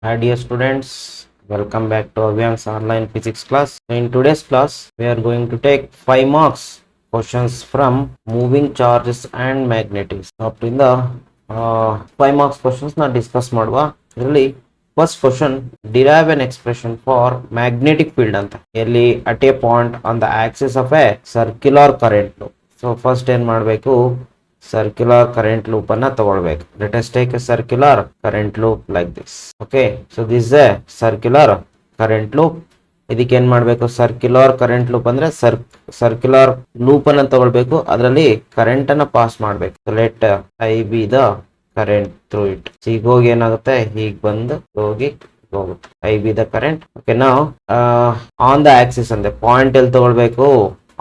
Hi dear students, welcome back to Avian's online physics class. In today's class, we are going to take 5 marks questions from moving charges and magnetics. Up in the 5 marks questions na discuss ಮಾಡುವ. ಇದರಲ್ಲಿ first question, derive an expression for magnetic field ಅಂತ. ಎಲ್ಲಿ at a point on the axis of a circular current. So first ಏನು ಮಾಡಬೇಕು? Circular current loop anna ತಗೊಳ್ಬೇಕು. Let us take a circular current loop like this. Okay, so this is a circular current loop. ಇದಕ್ಕೆ ಏನ್ ಮಾಡಬೇಕು? Circular current loop ಅಂದ್ರೆ circular loop ಅನ್ನ ತಗೊಳ್ಬೇಕು, ಅದರಲ್ಲಿ ಕರೆಂಟ್ ಅನ್ನ ಪಾಸ್ ಮಾಡಬೇಕು. Let I B the current through it. ಈಗ ಹೋಗಿ ಏನಾಗುತ್ತೆ, ಹೀಗೆ ಬಂದು ಹೋಗಿ ಹೋಗುತ್ತೆ I B the current. Okay, ನಾವು ಆನ್ ದ ಆಕ್ಸಿಸ್ ಅಂದ್ರೆ ಪಾಯಿಂಟ್ ಎಲ್ಲಿ ತಗೊಳ್ಬೇಕು?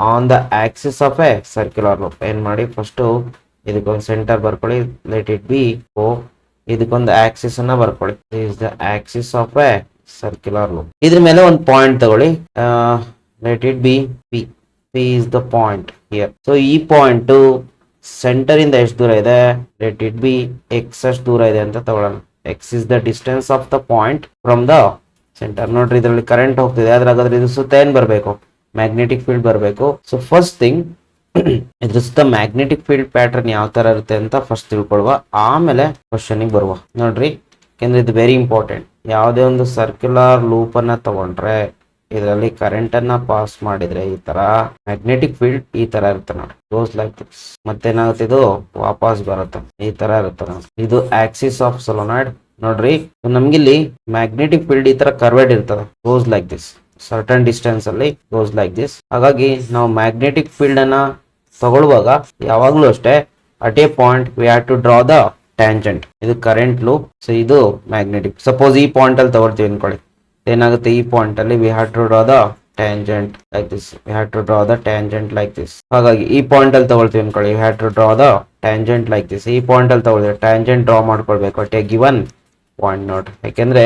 On the axis of A circular loop. ಏನ್ ಮಾಡಿ, ಫಸ್ಟ್ ಇದಕ್ಕೊಂದು ಸೆಂಟರ್ ಬರ್ಕೊಳ್ಳಿ, ಲೆಟ್ ಇಟ್ ಬಿ ಓ. ಇದಕ್ಕೊಂದು ಆಕ್ಸಿಸ್ ಅನ್ನ ಬರ್ಕೊಳ್ಳಿ, is the axis of A circular loop. ಇದ್ರ ಮೇಲೆ ಒಂದು ಪಾಯಿಂಟ್ ತಗೊಳ್ಳಿ, let it be P. P is the point here. So ಈ ಪಾಯಿಂಟ್ ಸೆಂಟರ್ ಇಂದ ಎಷ್ಟು ದೂರ ಇದೆ? ಲೆಟ್ ಇಟ್ ಬಿ ಎಕ್ಸ್ ಅಷ್ಟು ದೂರ ಇದೆ ಅಂತ ತಗೊಳ್ಳೋಣ. X is the distance of the point from the centre. ನೋಡ್ರಿ, ಇದರಲ್ಲಿ ಕರೆಂಟ್ ಹೋಗ್ತಿದೆ, ಅದ್ರಾಗಾದ್ರೆ ಇದು ಸುತ್ತ ಏನ್ ಬರ್ಬೇಕು? ಮ್ಯಾಗ್ನೆಟಿಕ್ ಫೀಲ್ಡ್ ಬರಬೇಕು. ಸೊ ಫಸ್ಟ್ ಥಿಂಗ್, ಇದ್ರ ಸುತ್ತ ಮ್ಯಾಗ್ನೆಟಿಕ್ ಫೀಲ್ಡ್ ಪ್ಯಾಟರ್ನ್ ಯಾವ ತರ ಇರುತ್ತೆ ಅಂತ ಫಸ್ಟ್ ತಿಳ್ಕೊಳುವ, ಆಮೇಲೆ ಕ್ವಶನ್ ಬರುವ. ನೋಡ್ರಿ, ಯಾಕೆಂದ್ರೆ ಇದು ವೆರಿ ಇಂಪಾರ್ಟೆಂಟ್. ಯಾವುದೇ ಒಂದು ಸರ್ಕ್ಯುಲರ್ ಲೂಪ್ ಅನ್ನ ತಗೊಂಡ್ರೆ ಇದರಲ್ಲಿ ಕರೆಂಟ್ ಅನ್ನ ಪಾಸ್ ಮಾಡಿದ್ರೆ ಈ ತರ ಮ್ಯಾಗ್ನೆಟಿಕ್ ಫೀಲ್ಡ್ ಈ ತರ ಇರುತ್ತೆ ನೋಡಿ, ಗೋಸ್ ಲೈಕ್ ದಿಸ್. ಮತ್ತೇನಾಗುತ್ತೆ, ಇದು ವಾಪಸ್ ಬರುತ್ತೆ, ಈ ತರ ಇರುತ್ತೆ ನೋಡಿ. ಇದು ಆಕ್ಸಿಸ್ ಆಫ್ ಸೊಲೋನಾಯ್ಡ್. ನೋಡ್ರಿ, ನಮ್ಗಿಲ್ಲಿ ಮ್ಯಾಗ್ನೆಟಿಕ್ ಫೀಲ್ಡ್ ಈ ತರ ಕರ್ವೆಡ್ ಇರ್ತದೆ, goes like this. Certain distance ಅಲ್ಲಿ ಗೋಸ್ ಲೈಕ್ ದಿಸ್. ಹಾಗಾಗಿ ನಾವು ಮ್ಯಾಗ್ನೆಟಿಕ್ ಫೀಲ್ಡ್ ಅನ್ನ ತಗೊಳ್ಳುವಾಗ ಯಾವಾಗ್ಲೂ ಅಷ್ಟೇ at a point we have to draw the tangent. ಇದು ಕರೆಂಟ್ ಲೂಪ್, ಸೊ ಇದು ಮ್ಯಾಗ್ನೆಟಿಕ್. ಸಪೋಸ್ ಈ ಪಾಯಿಂಟ್ ಅಲ್ಲಿ ತಗೊಳ್ತೀವಿ ಅನ್ಕೊಳ್ಳಿ, ಏನಾಗುತ್ತೆ, ಈ ಪಾಯಿಂಟ್ ಅಲ್ಲಿ we have to draw the tangent like this. We have to draw the tangent like this. ಹಾಗಾಗಿ ಈ ಪಾಯಿಂಟ್ ಅಲ್ಲಿ ತಗೊಳ್ತೀವಿ ಅನ್ಕೊಳ್ಳಿ, we have to draw the tangent like this. ಈ ಪಾಯಿಂಟ್ ಅಲ್ಲಿ ತಗೊಳ್ತೀವಿ, ಟ್ಯಾಂಜೆಂಟ್ ಡ್ರಾ ಮಾಡ್ಕೊಳ್ಬೇಕು ಅಟ್ ಎ ಗಿವನ್ ಪಾಯಿಂಟ್. ನೋಡ್ರಿ, ಯಾಕೆಂದ್ರೆ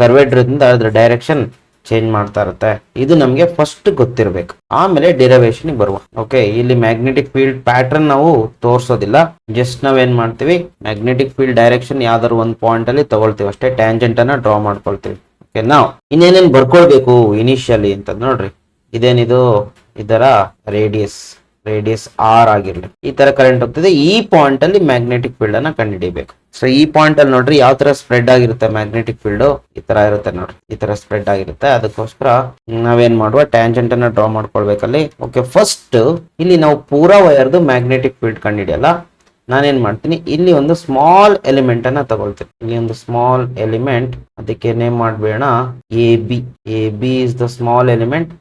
ಕರ್ವೇಡ್ರಿಂದ ಅದ್ರ ಡೈರೆಕ್ಷನ್ ಚೇಂಜ್ ಮಾಡ್ತಾ ಇರುತ್ತೆ. ಇದು ನಮಗೆ ಫಸ್ಟ್ ಗೊತ್ತಿರಬೇಕು, ಆಮೇಲೆ ಡಿರೈವೇಶನ್ ಬರುವ. ಓಕೆ, ಇಲ್ಲಿ ಮ್ಯಾಗ್ನೆಟಿಕ್ ಫೀಲ್ಡ್ ಪ್ಯಾಟರ್ನ್ ನಾವು ತೋರಿಸೋದಿಲ್ಲ, ಜಸ್ಟ್ ನಾವ್ ಏನ್ ಮಾಡ್ತೀವಿ, ಮ್ಯಾಗ್ನೆಟಿಕ್ ಫೀಲ್ಡ್ ಡೈರೆಕ್ಷನ್ ಯಾವ್ದಾದ್ರು ಒಂದು ಪಾಯಿಂಟ್ ಅಲ್ಲಿ ತಗೊಳ್ತೀವಿ ಅಷ್ಟೇ, ಟ್ಯಾಂಜೆಂಟ್ ಅನ್ನ ಡ್ರಾ ಮಾಡ್ಕೊಳ್ತೀವಿ. ಓಕೆ, ನಾವು ಇನ್ನೇನೇನ್ ಬರ್ಕೊಳ್ಬೇಕು ಇನಿಷಿಯಲಿ ಅಂತ ನೋಡ್ರಿ. ಇದೇನಿದು, ಇದರ ರೇಡಿಯಸ್ ಆರ್ ಆಗಿರ್ಲಿ, ಈ ತರ ಕರೆಂಟ್ ಹೋಗ್ತದೆ. ಈ ಪಾಯಿಂಟ್ ಅಲ್ಲಿ ಮ್ಯಾಗ್ನೆಟಿಕ್ ಫೀಲ್ಡ್ ಅನ್ನ ಕಂಡುಹಿಡಿಬೇಕು. ಸೊ ಈ ಪಾಯಿಂಟ್ ಅಲ್ಲಿ ನೋಡ್ರಿ ಯಾವ ತರ ಸ್ಪ್ರೆಡ್ ಆಗಿರುತ್ತೆ ಮ್ಯಾಗ್ನೆಟಿಕ್ ಫೀಲ್ಡ್, ಈ ತರ ಇರುತ್ತೆ ನೋಡ್ರಿ, ಈ ತರ ಸ್ಪ್ರೆಡ್ ಆಗಿರುತ್ತೆ. ಅದಕ್ಕೋಸ್ಕರ ನಾವೇನ್ ಮಾಡುವ, ಟ್ಯಾಂಜೆಂಟ್ ಅನ್ನ ಡ್ರಾ ಮಾಡ್ಕೊಳ್ಬೇಕಲ್ಲಿ. ಓಕೆ, ಫಸ್ಟ್ ಇಲ್ಲಿ ನಾವು ಪೂರಾ ವೈರ್ದು ಮ್ಯಾಗ್ನೆಟಿಕ್ ಫೀಲ್ಡ್ ಕಂಡುಹಿಡಿಯಲ್ಲ, ನಾನೇನ್ ಮಾಡ್ತೀನಿ, ಇಲ್ಲಿ ಒಂದು ಸ್ಮಾಲ್ ಎಲಿಮೆಂಟ್ ಅನ್ನ ತಗೊಳ್ತೀನಿ. ಇಲ್ಲಿ ಒಂದು ಸ್ಮಾಲ್ ಎಲಿಮೆಂಟ್, ಅದಕ್ಕೆ ನೇಮ್ ಮಾಡ್ಬೇಡ A B is the small element.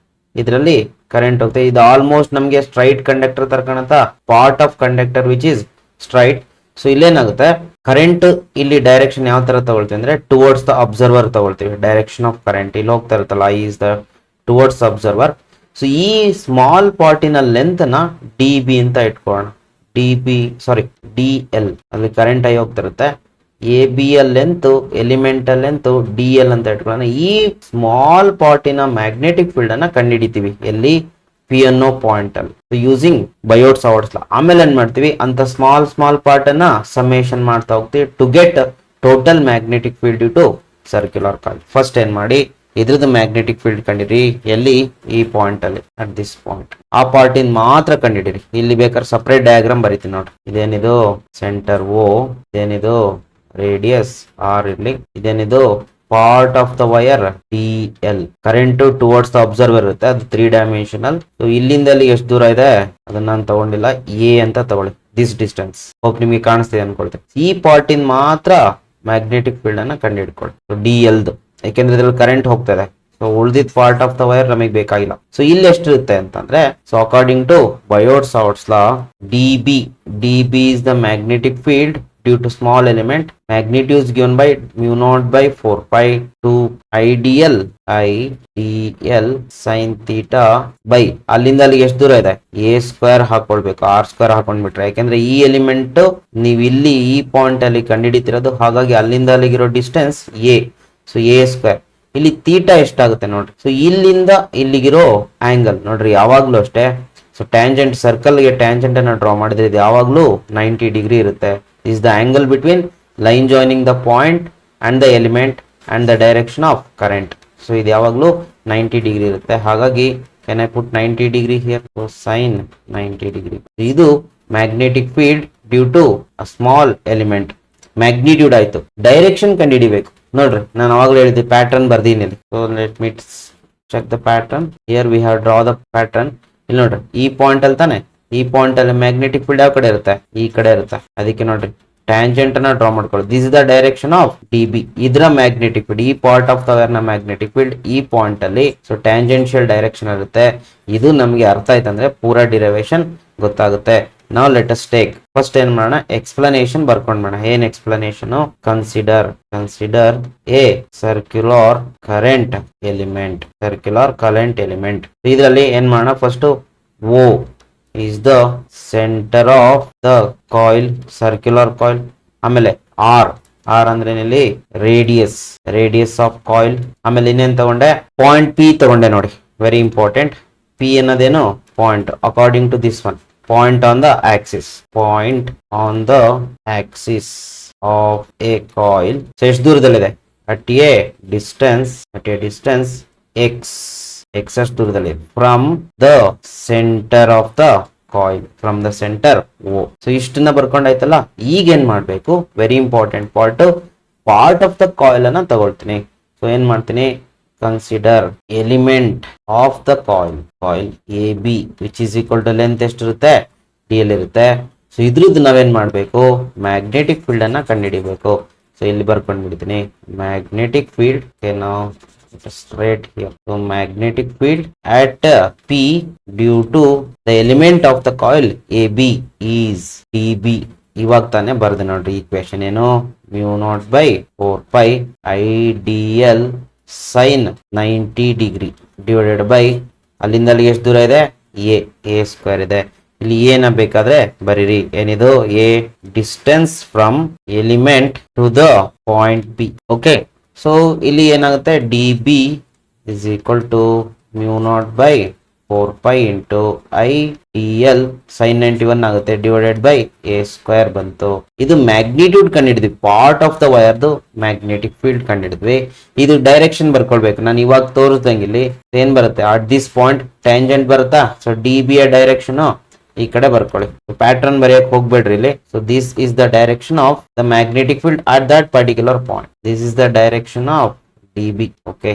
ಇದರಲ್ಲಿ ಕರೆಂಟ್ ಹೋಗ್ತದೆ. ಇದು ಆಲ್ಮೋಸ್ಟ್ ನಮಗೆ ಸ್ಟ್ರೈಟ್ ಕಂಡಕ್ಟರ್ ತರ ಕಾಣುತ್ತ, part of conductor which is straight. So ಇಲ್ಲೇನಾಗುತ್ತೆ, ಕರೆಂಟ್ ಇಲ್ಲಿ ಡೈರೆಕ್ಷನ್ ಯಾವ ತರ ತಗೊಳ್ತೀವಿ ಅಂದ್ರೆ ಟುವರ್ಡ್ಸ್ ದ ಅಬ್ಸರ್ವರ್ ತಗೊಳ್ತೀವಿ. ಡೈರೆಕ್ಷನ್ ಆಫ್ ಕರೆಂಟ್ ಇಲ್ಲಿ ಹೋಗ್ತಾ ಇರುತ್ತಲ್ಲ, I is the towards observer. So ಈ ಸ್ಮಾಲ್ ಪಾರ್ಟಿನ ಲೆಂತ್ ನ ಡಿ ಬಿ ಅಂತ ಇಟ್ಕೊಳ್ಳೋಣ. ಡಿ ಎಲ್ ಅಲ್ಲಿ current I ಹೋಗ್ತಿರುತ್ತೆ. A B L length, elemental length D L ಅಂತ ಇಟ್ಕೊಳ್ಳೋಣ. ಈ ಸ್ಮಾಲ್ ಪಾರ್ಟಿನ ಮ್ಯಾಗ್ನೆಟಿಕ್ ಫೀಲ್ಡ್ ಅನ್ನ ಕಂಡುಹಿಡಿತೀವಿ ಎಲ್ಲಿ, ಪಿ ಅನ್ನೋ ಪಾಯಿಂಟ್ ಅಲ್ಲಿ, ಯೂಸಿಂಗ್ ಬಯೋಟ್ ಸಾವರ್ಟ್ಸ್ ಲಾ. ಆಮೇಲೆ ಏನ್ ಮಾಡ್ತೀವಿ, ಅಂತ ಸ್ಮಾಲ್ ಪಾರ್ಟ್ ಅನ್ನ ಸಮೇಷನ್ ಮಾಡ್ತಾ ಹೋಗ್ತೀವಿ to get total magnetic field due to circular coil. First ಏನ್ ಮಾಡಿ, ಇದ್ರದ್ದು ಮ್ಯಾಗ್ನೆಟಿಕ್ ಫೀಲ್ಡ್ ಕಂಡಿರಿ ಎಲ್ಲಿ, ಈ ಪಾಯಿಂಟ್ ಅಲ್ಲಿ, ಅಟ್ ದಿಸ್ ಪಾಯಿಂಟ್. ಆ ಪಾರ್ಟಿನ ಮಾತ್ರ ಕಂಡಿಡಿರಿ. ಇಲ್ಲಿ ಬೇಕಾದ್ರೆ ಸಪರೇಟ್ ಡಯಾಗ್ರಾಮ್ ಬರೀತೀನಿ ನೋಡ್ರಿ. ಇದೇನಿದು ಸೆಂಟರ್ ಓ, ಇದೇನಿದು ರೇಡಿಯಸ್ ಆರ್ ಇರ್ಲಿ, ಇದೇನಿದು part of the wire D L. Current towards the observer ಇರುತ್ತೆ, ಅದು 3 ಡೈಮೆನ್ಷನಲ್. ಇಲ್ಲಿಂದ ಅಲ್ಲಿ ಎಷ್ಟು ದೂರ ಇದೆ ಅದನ್ನ ನಾನು ತಗೊಂಡಿಲ್ಲ, ಎ ಅಂತ ತಗೊಳ್ಳಿ, ದಿಸ್ ಡಿಸ್ಟೆನ್ಸ್. ಹೋಪ್ ನಿಮಗೆ ಕಾಣಿಸ್ತಿದೆ ಅನ್ಕೊಳ್ತೇನೆ. ಈ ಪಾರ್ಟಿನ ಮಾತ್ರ ಮ್ಯಾಗ್ನೆಟಿಕ್ ಫೀಲ್ಡ್ ಅನ್ನ ಕಂಡು ಹಿಡ್ಕೊಳ್ಳಿ, ಡಿ ಎಲ್ದು, ಯಾಕೆಂದ್ರೆ ಇದ್ರಲ್ಲಿ ಕರೆಂಟ್ ಹೋಗ್ತದೆ. ಸೊ ಉಳಿದಿದ್ದ ಪಾರ್ಟ್ ಆಫ್ ದ ವೈರ್ ನಮಗೆ ಬೇಕಾಗಿಲ್ಲ. ಸೊ ಇಲ್ಲಿ ಎಷ್ಟಿರುತ್ತೆ ಅಂತಂದ್ರೆ, so according to Biot Savart's law, D B is the magnetic field due to small element. Magnitude is given by mu naught by 4 pi to idl sin theta by, ಅಲ್ಲಿಂದ ಅಲ್ಲಿಗೆ ಎಷ್ಟು ದೂರ ಇದೆ, ಎ ಸ್ಕ್ವೇರ್ ಹಾಕೊಳ್ಬೇಕು, ಆರ್ ಸ್ಕ್ವೇರ್ ಹಾಕೊಂಡ್ಬಿಟ್ರೆ. ಯಾಕೆಂದ್ರೆ ಈ element ನೀವು ಇಲ್ಲಿ ಈ ಪಾಯಿಂಟ್ ಅಲ್ಲಿ ಕಂಡುಹಿಡಿತಿರೋದು, ಹಾಗಾಗಿ ಅಲ್ಲಿಂದ ಅಲ್ಲಿಗಿರೋ distance A. So A square. ಇಲ್ಲಿ ತೀಟಾ ಎಷ್ಟಾಗುತ್ತೆ ನೋಡ್ರಿ. ಸೊ ಇಲ್ಲಿಂದ ಇಲ್ಲಿಗಿರೋ ಆಂಗಲ್ ನೋಡ್ರಿ, ಯಾವಾಗ್ಲೂ ಅಷ್ಟೇ. ಸೊ ಟ್ಯಾಂಜೆಂಟ್, ಸರ್ಕಲ್ಗೆ ಟ್ಯಾಂಜೆಂಟ್ ಅನ್ನ ಡ್ರಾ ಮಾಡಿದ್ರೆ ಇದು ಯಾವಾಗ್ಲೂ 90 ಡಿಗ್ರಿ ಇರುತ್ತೆ. is the angle between line joining the point and the element and the direction of current. So ಇದು ಯಾವಾಗಲೂ 90 ಡಿಗ್ರಿ ಇರುತ್ತೆ. ಹಾಗಾಗಿ can I put 90 degree here? So sin 90 degree. ಇದು magnetic field due to a small element. Magnitude ಆಯ್ತು. Direction ಕಂಡುಹಿಡಿಬೇಕು. ನೋಡ್ರಿ ನಾನು ಅವಾಗಲೇ ಹೇಳಿದ್ದೆ ಪ್ಯಾಟರ್ನ್ ಬರ್ದೀನಿ. So let me check the pattern. Here we have draw the pattern. ಇಲ್ಲಿ ನೋಡ್ರಿ ಈ ಪಾಯಿಂಟ್ ಅಲ್ಲಿ ತಾನೆ, ಈ ಪಾಯಿಂಟ್ ಅಲ್ಲಿ ಮ್ಯಾಗ್ನೆಟಿಕ್ ಫೀಲ್ಡ್ ಯಾವ ಕಡೆ ಇರುತ್ತೆ? ಈ ಕಡೆ ಇರುತ್ತೆ. ಅದಕ್ಕೆ ನೋಡ್ರಿ ಟ್ಯಾಂಜೆಂಟ್ ಅನ್ನ ಡ್ರಾ ಮಾಡ್ಕೊಳ್ಳಿ. This is the direction of D B. ಇದರ ಮ್ಯಾಗ್ನೆಟಿಕ್ ಫೀಲ್ಡ್, ಈ ಪಾರ್ಟ್ ಆಫ್ ದ ವೈರ್ ನ ಮ್ಯಾಗ್ನೆಟಿಕ್ ಫೀಲ್ಡ್ ಈ ಪಾಯಿಂಟ್ ಅಲ್ಲಿ. ಸೊ ಟ್ಯಾಂಜೆನ್ಷಿಯಲ್ ಡೈರೆಕ್ಷನ್ ಇರುತ್ತೆ. ಇದು ನಮಗೆ ಅರ್ಥ ಆಯ್ತಂದ್ರೆ ಪೂರಾ ಡಿರೈವೇಶನ್ ಗೊತ್ತಾಗುತ್ತೆ. ನಾವು ಲೆಟ್ ಅಸ್ ಟೇಕ್ ಫಸ್ಟ್ ಏನ್ ಮಾಡೋಣ, ಎಕ್ಸ್ಪ್ಲನೇಷನ್ ಬರ್ಕೊಂಡ್ ಮಾಡೋಣ. ಏನ್ explanation? Consider a circular current element. Circular current element. ಇದರಲ್ಲಿ ಏನ್ ಮಾಡೋಣ, first O is the center of the coil, circular coil. ಆಮೇಲೆ r ಅಂದ್ರೆ ಇಲ್ಲಿ ರೇಡಿಯಸ್ ಆಫ್ ಕಾಯಿಲ್. ಆಮೇಲೆ ಇನ್ನೇನ್ ತಗೊಂಡೆ, ಪಾಯಿಂಟ್ ಪಿ ತಗೊಂಡೆ. ನೋಡಿ ವೆರಿ ಇಂಪಾರ್ಟೆಂಟ್. ಪಿ ಅನ್ನೋದೇನು? Point according to this one. Point on the axis of a coil. So ಎಷ್ಟು ದೂರದಲ್ಲಿದೆ? ಅಟ್ ಎ ಡಿಸ್ಟೆನ್ಸ್ x ಅಷ್ಟು ದೂರದಲ್ಲಿ from the centre of the coil. From the centre O. So ಇಷ್ಟನ್ನ ಬರ್ಕೊಂಡಾಯ್ತಲ್ಲ. ಈಗ ಏನ್ ಮಾಡ್ಬೇಕು? Very important part of the coil ಅನ್ನ ತಗೊಳ್ತೀನಿ. ಸೊ ಏನ್ ಮಾಡ್ತೀನಿ, consider element of the coil A B which is equal to length ಎಷ್ಟಿರುತ್ತೆ? ಡಿ ಎಲ್ ಇರುತ್ತೆ. ಸೊ ಇದ್ರದ್ದು ನಾವೇನ್ ಮಾಡ್ಬೇಕು, ಮ್ಯಾಗ್ನೆಟಿಕ್ ಫೀಲ್ಡ್ ಅನ್ನ ಕಂಡುಹಿಡಿಬೇಕು. ಸೊ ಇಲ್ಲಿ ಬರ್ಕೊಂಡ್ ಬಿಡ್ತೀನಿ ಮ್ಯಾಗ್ನೆಟಿಕ್ ಫೀಲ್ಡ್. ನಾವು straight here. So magnetic field at P due to the element of the coil AB is dB. ಇವಾಗ ತಾನೇ ಬರ್ದೆ ನೋಡ್ರಿ ಈಕ್ವೇಶನ್. ಏನು? mu naught by 4 pi IDL sin 90 degree divided by ಅಲ್ಲಿಂದ ಅಲ್ಲಿಗೆ ಎಷ್ಟು ದೂರ ಇದೆ? a ಸ್ಕ್ವೇರ್ ಇದೆ. ಇಲ್ಲಿ ಏನ ಬೇಕಾದ್ರೆ ಬರೀರಿ. ಏನಿದು? a distance from element to the point P. Okay. So ಇಲ್ಲಿ ಏನಾಗುತ್ತೆ, D B is equal to mu naught by 4 pi into I D L sine 91 ಆಗುತ್ತೆ ಡಿವೈಡೆಡ್ ಬೈ ಎ ಸ್ಕ್ವೇರ್ ಬಂತು. ಇದು ಮ್ಯಾಗ್ನಿಟ್ಯೂಡ್ ಕಂಡಿಡಿದ್ವಿ, ಪಾರ್ಟ್ ಆಫ್ ದ ವೈರ್ದು magnetic field ಕಂಡಿಡಿದ್ವಿ. ಇದು direction ಬರ್ಕೊಳ್ಬೇಕು. ನಾನು ಇವಾಗ ತೋರಿಸ್ದಂಗೆ ಇಲ್ಲಿ ಏನ್ ಬರುತ್ತೆ, ಅಟ್ ದಿಸ್ ಪಾಯಿಂಟ್ ಟ್ಯಾಂಜೆಂಟ್ ಬರುತ್ತಾ. ಸೊ ಡಿ ಬಿ ಯ ಡೈರೆಕ್ಷನ್ ಈ ಕಡೆ ಬರ್ಕೊಳ್ಳಿ. ಪ್ಯಾಟರ್ನ್ ಬರೆಯಕ್ ಹೋಗ್ಬೇಡ್ರಿ ಇಲ್ಲಿ. So this is the direction of the magnetic field at that particular point. This is the direction of D B. Okay,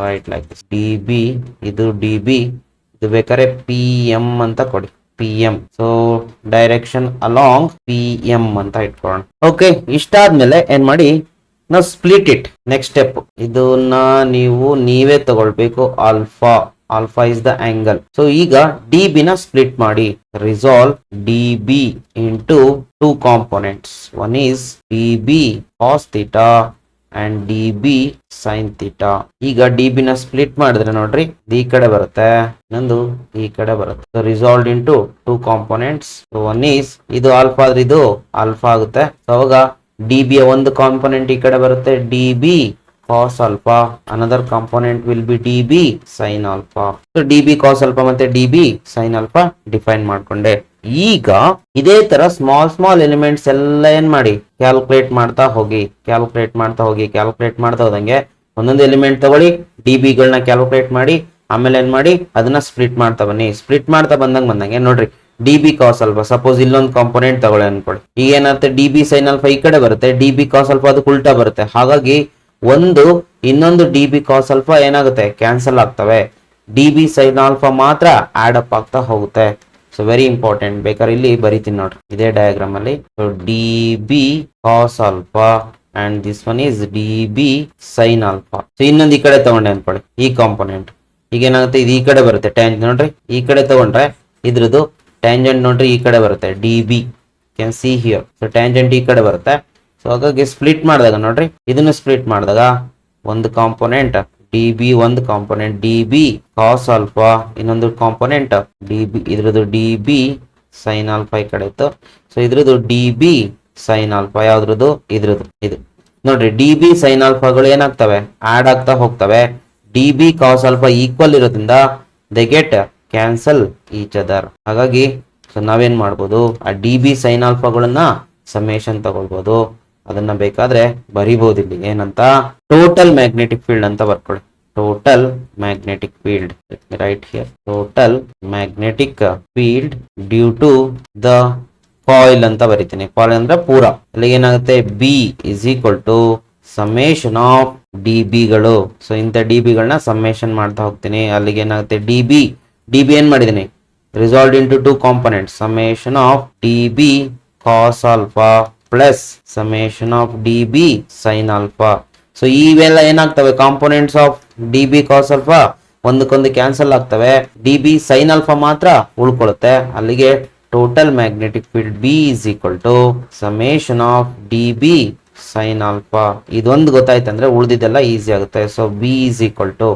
right like this. D B, ಇದು D B, ಇದು ಬೇಕಾದ್ರೆ P M ಅಂತ ಕೊಡಿ, P M. So direction along P M ಅಂತ ಇಟ್ಕೊಳ್ಳೋಣ. Okay, ಇಷ್ಟಾದ್ಮೇಲೆ ಏನ್ ಮಾಡಿ, ನಾವು ಸ್ಪ್ಲಿಟ್ ಇಟ್. ನೆಕ್ಸ್ಟ್ ಸ್ಟೆಪ್ ಇದನ್ನ ನೀವೇ ತಗೊಳ್ಬೇಕು. Alpha is the angle. So ಈಗ ಡಿ ಬಿ ನ ಸ್ಪ್ಲಿಟ್ ಮಾಡಿ. Resolve D B into 2 components. One is D B cos theta and D B sine theta. ಈಗ ಡಿ ಬಿ ನ ಸ್ಪ್ಲಿಟ್ ಮಾಡಿದ್ರೆ ನೋಡ್ರಿ, ಈ ಕಡೆ ಬರುತ್ತೆ, ಇನ್ನೊಂದು ಈ ಕಡೆ ಬರುತ್ತೆ. So resolve into 2 components. One is ಇದು ಆಲ್ಫಾ ಆದ್ರೆ ಇದು ಆಲ್ಫಾ ಆಗುತ್ತೆ. ಸೊ ಅವಾಗ ಡಿ ಬಿ ಯ ಒಂದು ಕಾಂಪೋನೆಂಟ್ ಈ ಕಡೆ ಬರುತ್ತೆ, D B cos alpha. Another component will be dB sin alpha. So dB cos alpha ಮತ್ತೆ dB sin alpha ಡಿಫೈನ್ ಮಾಡ್ಕೊಂಡೆ. ಈಗ ಇದೇ ತರ ಸ್ಮಾಲ್ ಎಲಿಮೆಂಟ್ಸ್ ಎಲ್ಲ ಏನ್ ಮಾಡಿ, ಕ್ಯಾಲ್ಕುಲೇಟ್ ಮಾಡ್ತಾ ಹೋದಂಗೆ ಒಂದೊಂದು ಎಲಿಮೆಂಟ್ ತಗೊಳ್ಳಿ, ಡಿಬಿ ಗಳನ್ನ ಕ್ಯಾಲ್ಕುಲೇಟ್ ಮಾಡಿ, ಆಮೇಲೆ ಏನ್ ಮಾಡಿ ಅದನ್ನ ಸ್ಪ್ಲಿಟ್ ಮಾಡ್ತಾ ಬನ್ನಿ. ಸ್ಪ್ಲಿಟ್ ಮಾಡ್ತಾ ಬಂದಂಗೆ ನೋಡ್ರಿ, ಡಿಬಿ ಕಾಸ್ ಅಲ್ಫಾ ಸಪೋಸ್ ಇಲ್ಲೊಂದು ಕಾಂಪೋನೆಂಟ್ ತಗೊಳ್ಳಿ ಅನ್ಕೊಳ್ಳಿ. ಈಗ ಏನಾಗುತ್ತೆ, ಡಿಬಿ ಸೈನ್ ಅಲ್ಫಾ ಈ ಕಡೆ ಬರುತ್ತೆ, ಡಿಬಿ ಕಾಸ್ ಅಲ್ಫಾ ಅದಕ್ಕೆ ಉಲ್ಟಾ ಬರುತ್ತೆ. ಹಾಗಾಗಿ ಇನ್ನೊಂದು ಡಿ ಬಿ ಕಾಸ್ ಅಲ್ಫಾ ಏನಾಗುತ್ತೆ, ಕ್ಯಾನ್ಸಲ್ ಆಗ್ತವೆ. ಡಿ ಬಿ ಸೈನ್ ಆಲ್ಫಾ ಮಾತ್ರ ಆಡ್ ಅಪ್ ಆಗ್ತಾ ಹೋಗುತ್ತೆ. So very important. ಬೇಕಾದ್ರೆ ಇಲ್ಲಿ ಬರೀತೀನಿ ನೋಡ್ರಿ, ಇದೇ ಡಯಾಗ್ರಾಮ್ ಅಲ್ಲಿ. So D B cos alpha and this one is D B sine alpha. So ಇನ್ನೊಂದು ಈ ಕಡೆ ತಗೊಂಡೆ ಅನ್ಕೊಳ್ಳಿ, ಈ ಕಾಂಪೋನೆಂಟ್. ಈಗ ಏನಾಗುತ್ತೆ, ಇದು ಈ ಕಡೆ ಬರುತ್ತೆ ಟ್ಯಾಂಜೆಂಟ್. ನೋಡ್ರಿ ಈ ಕಡೆ ತಗೊಂಡ್ರೆ ಇದ್ರದ್ದು ಟ್ಯಾಂಜೆಂಟ್ ನೋಡ್ರಿ ಈ ಕಡೆ ಬರುತ್ತೆ, D B can see here. So tangent ಈ ಕಡೆ ಬರುತ್ತೆ. ಸೊ ಹಾಗಾಗಿ ಸ್ಪ್ಲಿಟ್ ಮಾಡಿದಾಗ ನೋಡ್ರಿ, ಇದನ್ನು ಸ್ಪ್ಲಿಟ್ ಮಾಡಿದಾಗ ಒಂದು ಕಾಂಪೋನೆಂಟ್ ಡಿ ಬಿ, ಒಂದು component D B cos alpha, ಇನ್ನೊಂದು ಕಾಂಪೋನೆಂಟ್ ಡಿ ಬಿ, ಇದ್ರದ್ದು ಡಿ ಬಿ ಸೈನ್ ಆಲ್ಫಾ ಈ ಕಡೆ ಇತ್ತು. ಸೊ ಇದ್ರದ್ದು ಡಿ ಬಿ ಸೈನ್ ಆಲ್ಫಾ, ಯಾವ್ದ್ರದ್ದು ಇದ್ರದ್ದು ಇದು ನೋಡ್ರಿ. ಡಿ ಬಿ ಸೈನ್ ಆಲ್ಫಾಗಳು ಏನಾಗ್ತವೆ, ಆಡ್ ಆಗ್ತಾ ಹೋಗ್ತವೆ. D B cos alpha equal ಇರೋದ್ರಿಂದ they get cancel each other. ಹಾಗಾಗಿ ಸೊ ನಾವೇನ್ ಮಾಡ್ಬೋದು, ಆ ಡಿ ಬಿ ಸೈನ್ ಆಲ್ಫಾಗಳನ್ನ ಸಮೇಷನ್ ತಗೊಳ್ಬೋದು. ಅದನ್ನ ಬೇಕಾದ್ರೆ ಬರಿಬಹುದು ಇಲ್ಲಿ ಏನಂತ, ಟೋಟಲ್ ಮ್ಯಾಗ್ನೆಟಿಕ್ ಫೀಲ್ಡ್ ಅಂತ ಬರ್ಕೊಳ್ಳಿ. Total magnetic field, right here, total magnetic field due to the coil ಅಂತ ಬರಿತೀನಿ. ಕಾಯಿಲ್ ಅಂದ್ರೆ ಪೂರ. ಅಲ್ಲಿ ಏನಾಗುತ್ತೆ, B is equal to summation of D ಬಿಗಳು. ಸೊ ಇಂಥ ಡಿ ಬಿಗಳನ್ನ ಸಮೇಶನ್ ಮಾಡ್ತಾ ಹೋಗ್ತೀನಿ. ಅಲ್ಲಿಗೆ ಏನಾಗುತ್ತೆ, ಡಿ ಬಿ ಏನ್ ಮಾಡಿದೀನಿ, resolve into two component, summation of D B cos alpha plus summation of D B sine alpha. So ಇವೆಲ್ಲ ಏನಾಗ್ತವೆ, components of D B cos alpha ಒಂದಕ್ಕೊಂದು ಕ್ಯಾನ್ಸಲ್ ಆಗ್ತವೆ. ಡಿ ಬಿ ಸೈನ್ ಆಲ್ಫಾ ಮಾತ್ರ ಉಳ್ಕೊಳ್ಳುತ್ತೆ. ಅಲ್ಲಿಗೆ total magnetic field B is equal to summation of D B sine alpha. ಇದೊಂದು ಗೊತ್ತಾಯ್ತಂದ್ರೆ ಉಳಿದಿದ್ದೆಲ್ಲ ಈಸಿ ಆಗುತ್ತೆ. So B is equal to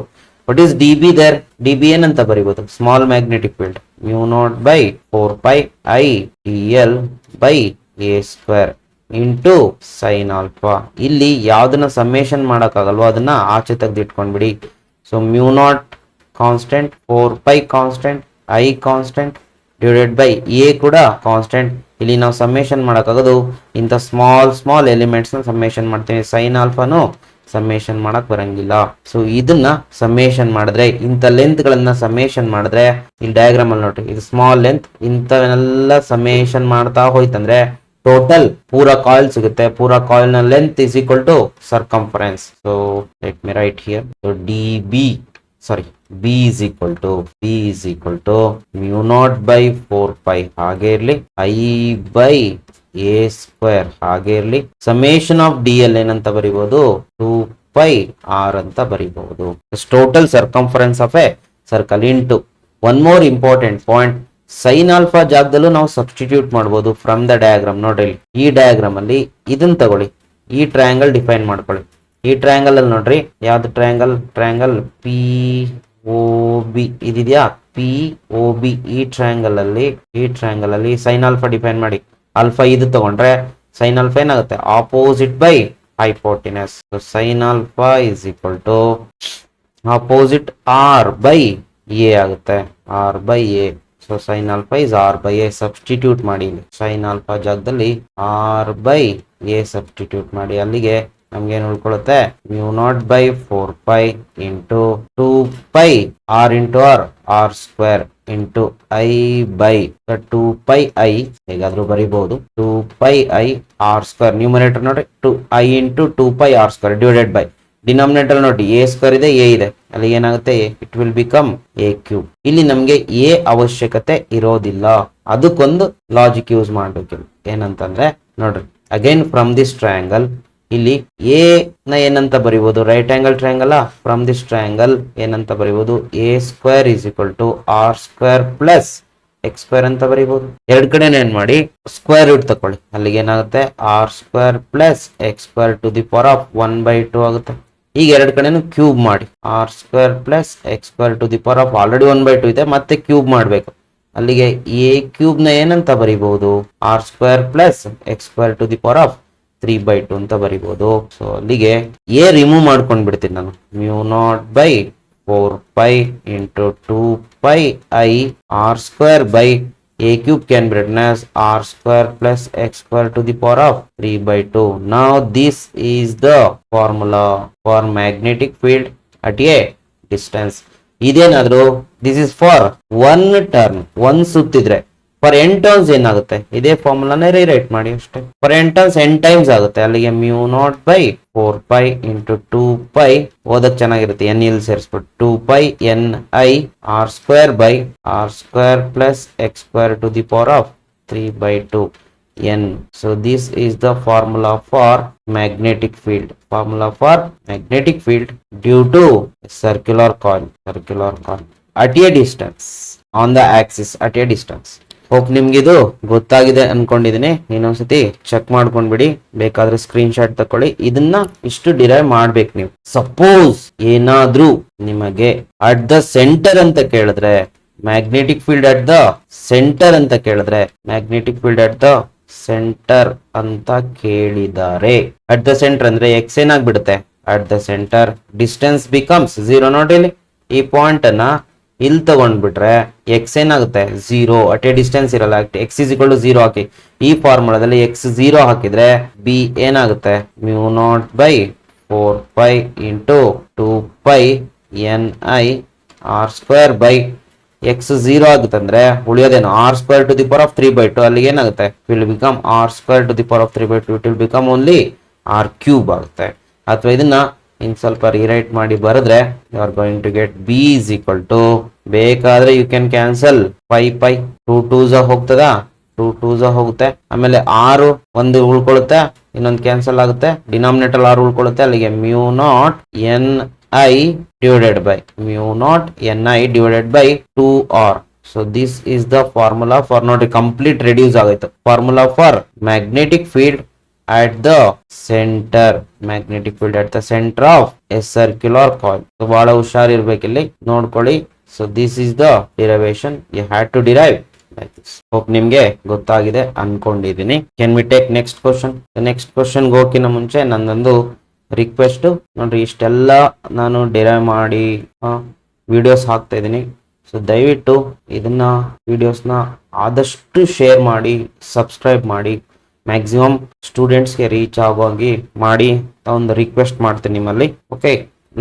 what is D B there, D B ಏನಂತ ಬರೀಬಹುದು, small magnetic field mu naught by 4 pi I dl by a square into sine alpha. ಇಲ್ಲಿ ಯಾವ್ದನ್ನ summation ಮಾಡಕ್ಕಾಗಲ್ವೋ ಅದನ್ನ ಆಚೆ ತೆಗೆದಿಟ್ಕೊಂಡ್ಬಿಡಿ. So mu naught constant, 4 pi constant, I constant divided by A ಕೂಡ constant. ಇಲ್ಲಿ ನಾವು ಸಮೇಶನ್ ಮಾಡೋಕ್ಕಾಗೋದು ಇಂಥ ಸ್ಮಾಲ್ ಎಲಿಮೆಂಟ್ಸ್ ನ ಸಮೇಶನ್ ಮಾಡ್ತೀವಿ. ಸೈನ್ ಆಲ್ಫಾನು ಸಮೇಶನ್ ಮಾಡಕ್ ಬರಂಗಿಲ್ಲ. ಸೊ ಇದನ್ನ ಸಮೇಶನ್ ಮಾಡಿದ್ರೆ, ಇಂಥ ಲೆಂತ್ ಗಳನ್ನ ಸಮೇಶನ್ ಮಾಡಿದ್ರೆ, ಇಲ್ಲಿ ಡಯಾಗ್ರಾಮ್ ಅಲ್ಲಿ ನೋಡ್ರಿ, ಇದು ಸ್ಮಾಲ್ ಲೆಂತ್, ಇಂಥವನ್ನೆಲ್ಲ ಸಮೇಶನ್ ಮಾಡ್ತಾ ಹೋಯ್ತಂದ್ರೆ ಟೋಟಲ್ ಪೂರ ಕಾಯಿಲ್ ಸಿಗುತ್ತೆ. ಪೂರ ಕಾಯಿಲ್ ನ length is equal to circumference. So let me write here. So D B B is equal to mu naught by 4 pi ಹಾಗೆ ಇರ್ಲಿ, I by a ಸ್ಕ್ವೇರ್ ಹಾಗೆ ಇರ್ಲಿ. Summation of D L ಏನಂತ ಬರಿಬಹುದು, 2 pi r ಅಂತ ಬರಿಬಹುದು. Total circumference of a circle into one more important point, sine alpha ಜಾಗದಲ್ಲೂ ನಾವು substitute ಮಾಡಬಹುದು ಫ್ರಮ್ ದ ಡಯಾಗ್ರಾಮ್. ನೋಡ್ರಿ ಈ ಡಯಾಗ್ರಾಮ್ ಅಲ್ಲಿ ಇದನ್ನ ತಗೊಳ್ಳಿ, ಈ ಟ್ರಯಾಂಗಲ್ ಡಿಫೈನ್ ಮಾಡ್ಕೊಳ್ಳಿ. ಈ ಟ್ರಯಾಂಗಲ್ ಅಲ್ಲಿ ನೋಡ್ರಿ, ಯಾವ್ದು ಟ್ರಯಾಂಗಲ್ ಪಿ ಓ ಬಿ ಇದೆಯಾ, ಪಿ ಓ ಬಿ. ಈ ಟ್ರಯಾಂಗಲ್ ಅಲ್ಲಿ ಸೈನ್ ಆಲ್ಫಾ ಡಿಫೈನ್ ಮಾಡಿ. ಆಲ್ಫಾ ಇದು ತಗೊಂಡ್ರೆ ಸೈನ್ ಆಲ್ಫಾ ಏನಾಗುತ್ತೆ, opposite by hypotenuse. Sine alpha is equal to opposite R by A ಆಗುತ್ತೆ, R by A. So sine alpha is R by A. Substitute ಮಾಡಿ, sine alpha ಜಾಗದಲ್ಲಿ R by A substitute ಮಾಡಿ. ಅಲ್ಲಿಗೆ ನಮ್ಗೆ ಏನ್ ಉಳ್ಕೊಳ್ಳುತ್ತೆ, mu naught by 4 pi into 2 pi r into R square into I by 2 pi I ಹೇಗಾದ್ರೂ ಬರೀಬಹುದು, 2 pi I r square. Numerator ನೋಡಿ 2 I into 2 pi r square divided by denominator ನೋಡಿ a square ಇದೆ, ಎ ಇದೆ, ಅಲ್ಲಿ ಏನಾಗುತ್ತೆ, it will become a cube. ಇಲ್ಲಿ ನಮ್ಗೆ ಎ ಅವಶ್ಯಕತೆ ಇರೋದಿಲ್ಲ, ಅದಕ್ಕೊಂದು ಲಾಜಿಕ್ ಯೂಸ್ ಮಾಡ್ಬೇಕು. ಏನಂತಂದ್ರೆ ನೋಡ್ರಿ, ಅಗೈನ್ ಫ್ರಮ್ ದಿಸ್ ಟ್ರಯಾಂಗಲ್ ಇಲ್ಲಿ ಎ ನ ಏನಂತ ಬರೀಬಹುದು, right angle triangle. From this triangle ಏನಂತ ಬರೀಬಹುದು, A square is equal to R square plus X square ಅಂತ ಬರೀಬಹುದು. ಎರಡ್ ಕಡೆ ಏನ್ ಮಾಡಿ ಸ್ಕ್ವೇರ್ ರೂಟ್ ತಕೊಳ್ಳಿ. ಅಲ್ಲಿಗೆ ಏನಾಗುತ್ತೆ, R square plus X square to the power of 1/2 ಆಗುತ್ತೆ. ಈಗ ಎರಡ್ ಕಡೆನು ಕ್ಯೂಬ್ ಮಾಡಿ, R square plus X square to the power of already 1/2 ಇದೆ, ಮತ್ತೆ ಕ್ಯೂಬ್ ಮಾಡ್ಬೇಕು. ಅಲ್ಲಿಗೆ ಎ ಕ್ಯೂಬ್ ನ ಏನಂತ ಬರೀಬಹುದು, R square plus X square to the power of 3/2 ಅಂತ ಬರೀಬಹುದು. ಸೊ ಅಲ್ಲಿಗೆ ಎ ರಿಮೂವ್ ಮಾಡ್ಕೊಂಡ್ ಬಿಡ್ತೀನಿ ನಾನು. Mu naught by 4 pi into 2 pi I r square by a cube can be written as r square plus x square to the power of 3/2. Now this is the formula for magnetic field at a distance. ಇದೇನಾದ್ರು this is for one turn, one ಸುತ್ತಿದ್ರೆ. For n turns ಏನಾಗುತ್ತೆ, ಇದೇ ಫಾರ್ಮುಲಾನೇ rewrite ಮಾಡಿ ಅಷ್ಟೇ. For n turns n times ಆಗುತ್ತೆ. ಅಲ್ಲಿಗೆ mu naught by 4 pi into 2 pi ಓದಕ್ ಚೆನ್ನಾಗಿರುತ್ತೆ, ಎನ್ ಇಲ್ಲಿ ಸೇರಿಸ್ಬಿಟ್ಟು 2 pi n I r square by R square plus X square to the power of 3/2 n. So this is the formula for magnetic field. Formula for magnetic field due to circular coil at a distance on the axis at a distance. Hope ನಿಮ್ಗಿದು ಗೊತ್ತಾಗಿದೆ ಅನ್ಕೊಂಡಿದೀನಿ. ಇನ್ನೊಂದ್ಸತಿ check ಮಾಡ್ಕೊಂಡ್ಬಿಡಿ, ಬೇಕಾದ್ರೆ screen shot ತಕೊಳ್ಳಿ. ಇದನ್ನ ಇಷ್ಟು derive ಮಾಡ್ಬೇಕು ನೀವು. Suppose ಏನಾದ್ರೂ ನಿಮಗೆ ಅಟ್ ದ ಸೆಂಟರ್ ಅಂತ ಕೇಳಿದ್ರೆ, magnetic field at the centre ಅಂತ ಕೇಳಿದ್ರೆ, magnetic field at the centre ಅಂತ ಕೇಳಿದ್ದಾರೆ. ಅಟ್ ದ ಸೆಂಟರ್ ಅಂದ್ರೆ ಎಕ್ಸ್ ಏನಾಗ್ಬಿಡುತ್ತೆ, at the centre distance becomes 0. ನೋಡಿ ಇಲ್ಲಿ ಈ ಪಾಯಿಂಟ್ ಅನ್ನ ಇಲ್ಲಿ ತಗೊಂಡ್ಬಿಟ್ರೆ ಎಕ್ಸ್ ಏನಾಗುತ್ತೆ 0 ಅಟ್ ಎ ಡಿಸ್ಟೆನ್ಸ್ ಇರಲ್ಲ. ಎಕ್ಸ್ ಇಸ್ ಈಕ್ವಲ್ ಟು 0 ಹಾಕಿ ಈ ಫಾರ್ಮುಲಾದಲ್ಲಿ ಎಕ್ಸ್ 0 ಹಾಕಿದ್ರೆ ಬಿ ಏನಾಗುತ್ತೆ mu naught by 4 into 2 N I R square by X 0 ಆಗುತ್ತೆ ಅಂದ್ರೆ ಉಳಿಯೋದೇನು R square to the power of 3/2. ಅಲ್ಲಿ ಏನಾಗುತ್ತೆ will become R square to the power of 3/2. It will become only R cube ಆಗುತ್ತೆ. ಅಥವಾ ಇದನ್ನ ಇನ್ ಸ್ವಲ್ಪ ರಿರೈಟ್ ಮಾಡಿ ಬರೆದ್ರೆ you are going to get B is equal to, ಬೇಕಾದ್ರೆ ಯು ಕ್ಯಾನ್ ಕ್ಯಾನ್ಸಲ್ 5 2 2s ಹೋಗ್ತದ 2 2s ಹೋಗುತ್ತೆ. ಆಮೇಲೆ 6 ಒಂದು ಉಳ್ಕೊಳ್ಳುತ್ತೆ, ಇನ್ನೊಂದು ಕ್ಯಾನ್ಸಲ್ ಆಗುತ್ತೆ, ಡಿನಾಮಿನೇಟರ್ 6 ಉಳ್ಕೊಳ್ಳುತ್ತೆ. ಅಲ್ಲಿಗೆ mu not an I divided by mu naught ni divided by 2r. So this is the formula for not a complete reduce ಆಗೋಯ್ತು. Formula for magnetic field at the center, magnetic field at the center of a circular coil. So ಬಹಳ ಹುಷಾರಿರ್ಬೇಕಿಲ್ಲಿ ನೋಡ್ಕೊಳ್ಳಿ. So this is the derivation you had to derive like this. Hope ನಿಮ್ಗೆ ಗೊತ್ತಾಗಿದೆ ಅನ್ಕೊಂಡಿದೀನಿ. Can we take next question? The next question ಹೋಗಿನ ಮುಂಚೆ ನಂದೊಂದು request ನೋಡ್ರಿ, ಇಷ್ಟೆಲ್ಲ ನಾನು ಡಿರೈವ್ ಮಾಡಿ ವಿಡಿಯೋಸ್ ಹಾಕ್ತಾ ಇದ್ದೀನಿ. ಸೊ ದಯವಿಟ್ಟು ಇದನ್ನ ವಿಡಿಯೋಸ್ನ ಆದಷ್ಟು ಶೇರ್ ಮಾಡಿ, ಸಬ್ಸ್ಕ್ರೈಬ್ ಮಾಡಿ, ಮ್ಯಾಕ್ಸಿಮಮ್ ಸ್ಟೂಡೆಂಟ್ಸ್ಗೆ ರೀಚ್ ಆಗೋಂಗೆ ಮಾಡಿ ಒಂದು ರಿಕ್ವೆಸ್ಟ್ ಮಾಡ್ತೀನಿ ನಿಮ್ಮಲ್ಲಿ. ಓಕೆ,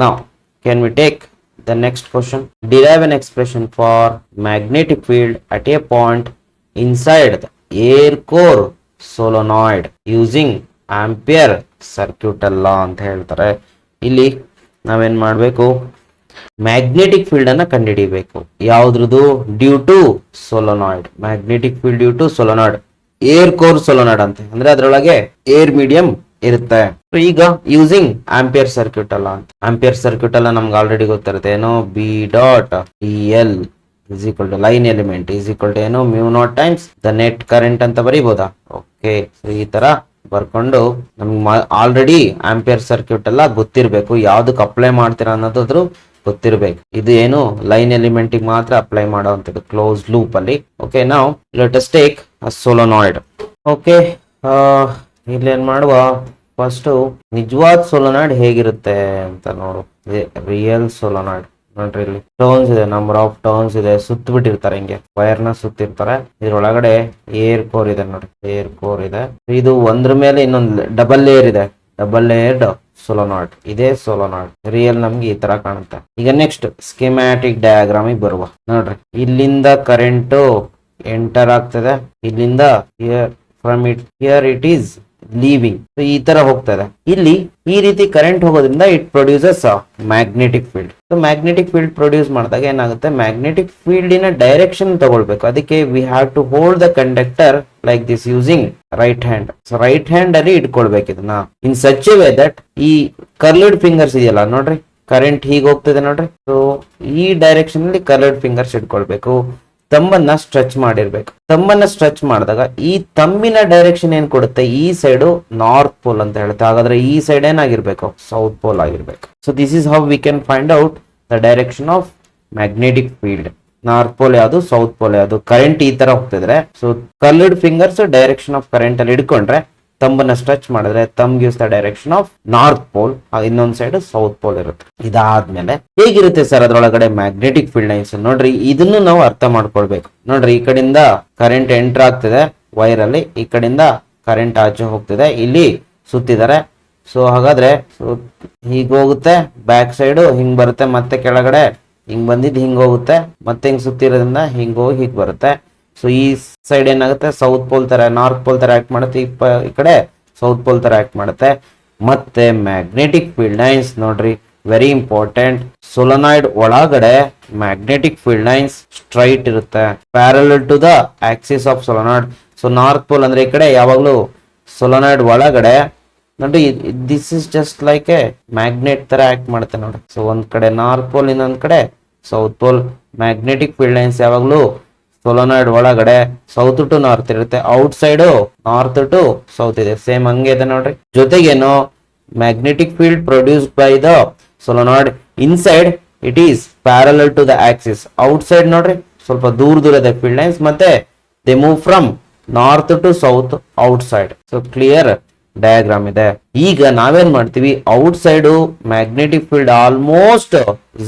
ನಾವು can we take the next question. Derive an expression for magnetic field at a point inside the air core solenoid using Ampere circuit ಅಲ್ಲ ಅಂತ ಹೇಳ್ತಾರೆ. ಇಲ್ಲಿ ನಾವೇನ್ ಮಾಡಬೇಕು, ಮ್ಯಾಗ್ನೆಟಿಕ್ ಫೀಲ್ಡ್ ಅನ್ನ ಕಂಡುಹಿಡಿಯಬೇಕು. ಯಾವ್ದ್ರದ್ದು? Due to solenoid. Magnetic field due to solenoid, air core solenoid ಅಂತ ಅಂದ್ರೆ ಅದರೊಳಗೆ ಏರ್ ಮೀಡಿಯಂ ಇರುತ್ತೆ. ಈಗ ಯೂಸಿಂಗ್ ಆಂಪಿಯರ್ ಸರ್ಕ್ಯೂಟ್ ಅಲ್ಲ ಅಂತ. ಆಂಪಿಯರ್ ಸರ್ಕ್ಯೂಟ್ ಅಲ್ಲ ನಮ್ಗೆ ಆಲ್ರೆಡಿ ಗೊತ್ತಿರುತ್ತೆ. ಏನೋ B dot D L is equal to line element is equal to ಏನೋ mu naught times the net current ಅಂತ ಬರೀಬಹುದಾ? ಓಕೆ, ಈ ತರ ಬರ್ಕೊಂಡು ನಮ್ಗೆ ಆಲ್ರೆಡಿ ಆಂಪಿಯರ್ ಸರ್ಕ್ಯೂಟ್ ಎಲ್ಲ ಗೊತ್ತಿರಬೇಕು. ಯಾವ್ದಕ್ಕೆ ಅಪ್ಲೈ ಮಾಡ್ತೀರಾ ಅನ್ನೋದಾದ್ರು ಗೊತ್ತಿರಬೇಕು. ಇದು ಏನು ಲೈನ್ ಎಲಿಮೆಂಟ್ ಮಾತ್ರ ಅಪ್ಲೈ ಮಾಡೋವಂಥದ್ದು ಕ್ಲೋಸ್ ಲೂಪ್ ಅಲ್ಲಿ. ಓಕೆ, ನಾವು let us take a solenoid. Okay, ಇಲ್ಲೇನ್ ಮಾಡುವ, ಫಸ್ಟ್ ನಿಜವಾದ ಸೋಲೋನಾಯ್ಡ್ ಹೇಗಿರುತ್ತೆ ಅಂತ ನೋಡು. ರಿಯಲ್ ಸೋಲೋನಾಯ್ಡ್ ನೋಡ್ರಿ, ಇಲ್ಲಿ ಟರ್ನ್ಸ್ ಇದೆ, ನಂಬರ್ ಆಫ್ ಟರ್ನ್ಸ್ ಇದೆ, ಸುತ್ತ ಬಿಟ್ಟಿರ್ತಾರೆ, ಹಿಂಗೆ ವೈರ್ ನ ಸುತ್ತಿರ್ತಾರೆ. ಇದ್ರೊಳಗಡೆ ಏರ್ ಕೋರ್ ಇದೆ ನೋಡಿ, ಏರ್ ಕೋರ್ ಇದೆ. ಇದು ಒಂದ್ರ ಮೇಲೆ ಇನ್ನೊಂದು ಡಬಲ್ ಲೇಯರ್ ಇದೆ, ಡಬಲ್ ಲೇಯರ್ಡ್ ಸೋಲೋನಾಯ್ಡ್. ಇದೇ ಸೋಲೋನಾಯ್ಡ್ ರಿಯಲ್ ನಮ್ಗೆ ಈ ತರ ಕಾಣುತ್ತೆ. ಈಗ ನೆಕ್ಸ್ಟ್ ಸ್ಕಿಮ್ಯಾಟಿಕ್ ಡಯಾಗ್ರಾಮ್ ಬರುವ ನೋಡ್ರಿ. ಇಲ್ಲಿಂದ ಕರೆಂಟ್ ಎಂಟರ್ ಆಗ್ತದೆ, ಇಲ್ಲಿಂದ from it here it is leaving. ಈ ತರ ಹೋಗ್ತಾ ಇದೆ. ಇಲ್ಲಿ ಈ ರೀತಿ ಕರೆಂಟ್ ಹೋಗೋದ್ರಿಂದ it produces magnetic field. Magnetic field produce ಮಾಡಿದಾಗ ಏನಾಗುತ್ತೆ, ಮ್ಯಾಗ್ನೆಟಿಕ್ ಫೀಲ್ಡ್ ಇನ ಡೈರೆಕ್ಷನ್ ತಗೊಳ್ಬೇಕು. ಅದಕ್ಕೆ we have to hold the conductor like this using right hand. So right hand ಅಲ್ಲಿ ಇಟ್ಕೊಳ್ಬೇಕು ಇದನ್ನ in such a way that ಈ ಕರ್ಲ್ಡ್ ಫಿಂಗರ್ಸ್ ಇದೆಯಲ್ಲ ನೋಡ್ರಿ, ಕರೆಂಟ್ ಹೀಗೆ ಹೋಗ್ತದೆ ನೋಡ್ರಿ. ಸೊ ಈ ಡೈರೆಕ್ಷನ್ ಅಲ್ಲಿ ಕರ್ಲ್ಡ್ ಫಿಂಗರ್ಸ್ ಇಟ್ಕೊಳ್ಬೇಕು. ತಮ್ಮನ್ನ ಸ್ಟ್ರೆಚ್ ಮಾಡಿರ್ಬೇಕು. ತಮ್ಮನ್ನ ಸ್ಟ್ರೆಚ್ ಮಾಡಿದಾಗ ಈ ತಮ್ಮಿನ ಡೈರೆಕ್ಷನ್ ಏನ್ ಕೊಡುತ್ತೆ, ಈ ಸೈಡ್ ನಾರ್ತ್ ಪೋಲ್ ಅಂತ ಹೇಳುತ್ತೆ. ಹಾಗಾದ್ರೆ ಈ ಸೈಡ್ ಏನಾಗಿರ್ಬೇಕು, ಸೌತ್ ಪೋಲ್ ಆಗಿರ್ಬೇಕು. So this is how we can find out the direction of magnetic field. North pole ಯಾವುದು, ಸೌತ್ ಪೋಲ್ ಯಾವುದು. ಕರೆಂಟ್ ಈ ತರ ಹೋಗ್ತಿದ್ರೆ, so curled fingers direction of current ಅಲ್ಲಿ ಹಿಡ್ಕೊಂಡ್ರೆ, ತಮ್ಮನ್ನ ಸ್ಟ್ರೆಚ್ ಮಾಡಿದ್ರೆ thumb gives the direction of north pole, ಇನ್ನೊಂದ್ ಸೈಡ್ ಸೌತ್ ಪೋಲ್ ಇರುತ್ತೆ. ಇದಾದ್ಮೇಲೆ ಹೇಗಿರುತ್ತೆ ಸರ್ ಅದ್ರೊಳಗಡೆ ಮ್ಯಾಗ್ನೆಟಿಕ್ ಫೀಲ್ಡ್ ಲೈನ್ಸ್ ನೋಡ್ರಿ. ಇದನ್ನು ನಾವು ಅರ್ಥ ಮಾಡ್ಕೊಳ್ಬೇಕು. ನೋಡ್ರಿ, ಈ ಕಡೆಯಿಂದ ಕರೆಂಟ್ ಎಂಟರ್ ಆಗ್ತಿದೆ ವೈರ್ ಅಲ್ಲಿ, ಈ ಕಡೆಯಿಂದ ಕರೆಂಟ್ ಆಚೆ ಹೋಗ್ತಿದೆ, ಇಲ್ಲಿ ಸುತ್ತಿದ್ದಾರೆ. ಸೊ ಹಾಗಾದ್ರೆ ಹೀಗ್ ಹೋಗುತ್ತೆ, ಬ್ಯಾಕ್ ಸೈಡ್ ಹಿಂಗ್ ಬರುತ್ತೆ, ಮತ್ತೆ ಕೆಳಗಡೆ ಹಿಂಗ್ ಬಂದಿದ್ದು ಹಿಂಗ್ ಹೋಗುತ್ತೆ, ಮತ್ತೆ ಹಿಂಗ್ ಸುತ್ತಿರೋದ್ರಿಂದ ಹಿಂಗ್ ಹೋಗಿ ಹೀಗ್ ಬರುತ್ತೆ. ಸೊ ಈ ಸೈಡ್ ಏನಾಗುತ್ತೆ, ಸೌತ್ ಪೋಲ್ ತರ, ನಾರ್ತ್ ಪೋಲ್ ತರ ಆಕ್ಟ್ ಮಾಡುತ್ತೆ. ಈ ಕಡೆ ಸೌತ್ ಪೋಲ್ ತರ ಆಕ್ಟ್ ಮಾಡುತ್ತೆ. ಮತ್ತೆ ಮ್ಯಾಗ್ನೆಟಿಕ್ ಫೀಲ್ಡ್ ಲೈನ್ಸ್ ನೋಡ್ರಿ, ವೆರಿ ಇಂಪಾರ್ಟೆಂಟ್. ಸೋಲನಾಯ್ಡ್ ಒಳಗಡೆ ಮ್ಯಾಗ್ನೆಟಿಕ್ ಫೀಲ್ಡ್ ಲೈನ್ಸ್ ಸ್ಟ್ರೈಟ್ ಇರುತ್ತೆ, parallel to the axis of solenoid. So north pole ಅಂದ್ರೆ ಈ ಕಡೆ ಯಾವಾಗ್ಲೂ ಸೋಲನಾಯ್ಡ್ ಒಳಗಡೆ ನೋಡಿ, this is just like a magnet ತರ ಆಕ್ಟ್ ಮಾಡುತ್ತೆ ನೋಡಿ. ಸೊ ಒಂದ್ ಕಡೆ ನಾರ್ತ್ ಪೋಲ್, ಇನ್ನೊಂದ್ ಕಡೆ south pole. Magnetic field lines ಯಾವಾಗ್ಲೂ ಸೋಲನಾಯ್ಡ್ ಒಳಗಡೆ ಸೌತ್ ಟು ನಾರ್ತ್ ಇರುತ್ತೆ, outside north to south ಇದೆ. ಸೇಮ್ ಹಂಗೆ ಇದೆ ನೋಡ್ರಿ. ಜೊತೆಗೇನು magnetic field produced by the solenoid inside it is parallel to the axis. Outside ನೋಡ್ರಿ ಸ್ವಲ್ಪ ದೂರ ಇದೆ ಫೀಲ್ಡ್ ಲೈನ್ಸ್, ಮತ್ತೆ they move from north to south outside. So clear diagram ಇದೆ. ಈಗ ನಾವೇನ್ ಮಾಡ್ತೀವಿ, outside magnetic field almost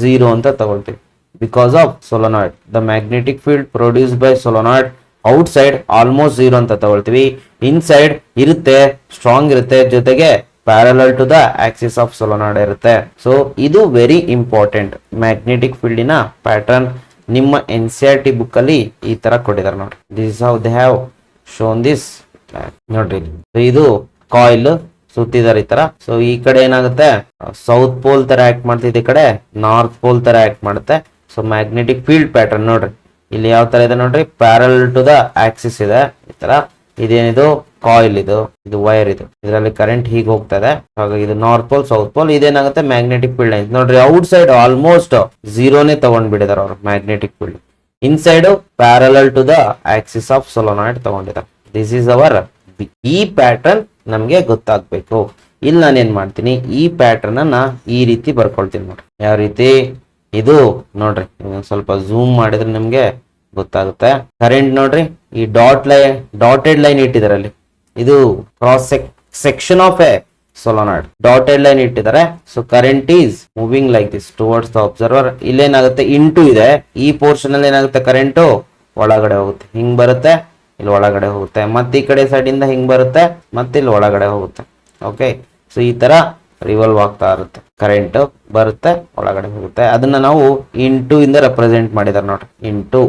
0 ಅಂತ ತಗೊಳ್ತೀವಿ. Because of solenoid. The magnetic field produced by solenoid outside almost zero ಅಂತ ತಗೊಳ್ತೀವಿ. Inside ಇರುತ್ತೆ, ಸ್ಟ್ರಾಂಗ್ ಇರುತ್ತೆ, ಜೊತೆಗೆ parallel to the axis of solenoid ಇರುತ್ತೆ. ಸೊ ಇದು ವೆರಿ ಇಂಪಾರ್ಟೆಂಟ್. ಮ್ಯಾಗ್ನೆಟಿಕ್ ಫೀಲ್ಡಿನ ಪ್ಯಾಟರ್ನ್ ನಿಮ್ಮ NCERT ಬುಕ್ ಅಲ್ಲಿ ಈ ತರ ಕೊಟ್ಟಿದ್ದಾರೆ ನೋಡಿ. This how they have shown this ನೋಡ್ರಿ. ಇದು ಕಾಯಿಲ್ ಸುತ್ತಿದಾರೆ ಈ ತರ. ಸೊ ಈ ಕಡೆ ಏನಾಗುತ್ತೆ, ಸೌತ್ ಪೋಲ್ ತರ ಆಕ್ಟ್ ಮಾಡ್ತಿದೆ, ಈ ಕಡೆ ನಾರ್ತ್ ಪೋಲ್ ತರ ಆಕ್ಟ್ ಮಾಡುತ್ತೆ. ಸೊ ಮ್ಯಾಗ್ನೆಟಿಕ್ ಫೀಲ್ಡ್ ಪ್ಯಾಟರ್ನ್ ನೋಡ್ರಿ ಇಲ್ಲಿ ಯಾವ ತರ ಇದೆ ನೋಡ್ರಿ, ಪ್ಯಾರಲ್ ಟು ದ ಆಕ್ಸಿಸ್ ಇದೆ ಈ ತರ. ಇದೇನಿದು ಕಾಯಿಲ್, ಇದು ವೈರ್, ಇದರಲ್ಲಿ ಕರೆಂಟ್ ಹೀಗೆ ಹೋಗ್ತಾ ಇದೆ. ಹಾಗಾಗಿ ಇದು ನಾರ್ತ್ ಪೋಲ್, ಸೌತ್ ಪೋಲ್. ಇದೇನಾಗುತ್ತೆ ಮ್ಯಾಗ್ನೆಟಿಕ್ ಫೀಲ್ಡ್ ಲೈನ್ಸ್ ನೋಡ್ರಿ. ಔಟ್ ಸೈಡ್ ಆಲ್ಮೋಸ್ಟ್ ಝೀರೋನೇ ತಗೊಂಡ್ಬಿಟ್ಟಿದಾರೆ ಅವರು magnetic field. Inside parallel to the axis of solenoid ತಗೊಂಡಿದ್ದಾರೆ. ದಿಸ್ ಈಸ್ ಅವರ್ ಈ ಪ್ಯಾಟರ್ನ್ ನಮ್ಗೆ ಗೊತ್ತಾಗ್ಬೇಕು. ಇಲ್ಲಿ ನಾನೇನ್ ಮಾಡ್ತೀನಿ, ಈ ಪ್ಯಾಟರ್ನ್ ಅನ್ನ ಈ ರೀತಿ ಬರ್ಕೊಳ್ತೀನಿ ನೋಡಿ. ಯಾವ ರೀತಿ, ಇದು ನೋಡ್ರಿ ಸ್ವಲ್ಪ ಝೂಮ್ ಮಾಡಿದ್ರೆ ನಿಮ್ಗೆ ಗೊತ್ತಾಗುತ್ತೆ. ಕರೆಂಟ್ ನೋಡ್ರಿ, ಈ ಡಾಟೆಡ್ ಲೈನ್ ಇಟ್ಟಿದ್ದಾರೆ ಅಲ್ಲಿ, ಇದು cross section of a solenoid. Dotted line ಇಟ್ಟಿದ್ದಾರೆ. So current is moving like this towards the observer. ಇಲ್ಲೇನಾಗುತ್ತೆ, ಇಂಟು ಇದೆ, ಈ ಪೋರ್ಷನ್ ಅಲ್ಲಿ ಏನಾಗುತ್ತೆ, ಕರೆಂಟು ಒಳಗಡೆ ಹೋಗುತ್ತೆ, ಹಿಂಗ್ ಬರುತ್ತೆ, ಇಲ್ಲಿ ಒಳಗಡೆ ಹೋಗುತ್ತೆ, ಮತ್ತೆ ಈ ಕಡೆ ಸೈಡ್ ಇಂದ ಹಿಂಗ್ ಬರುತ್ತೆ, ಮತ್ತೆ ಇಲ್ಲಿ ಒಳಗಡೆ ಹೋಗುತ್ತೆ. ಓಕೆ, ಸೊ ಈ ತರ ರಿವಾಲ್ವ್ ಆಗ್ತಾ ಇರುತ್ತೆ. ಕರೆಂಟ್ ಬರುತ್ತೆ, ಒಳಗಡೆ ಹೋಗುತ್ತೆ. ಅದನ್ನ ನಾವು ಇಂಟು ಇಂದ ರೆಪ್ರೆಸೆಂಟ್ ಮಾಡಿದಾರೆ ನೋಡ್ರಿ. ಇಂಟು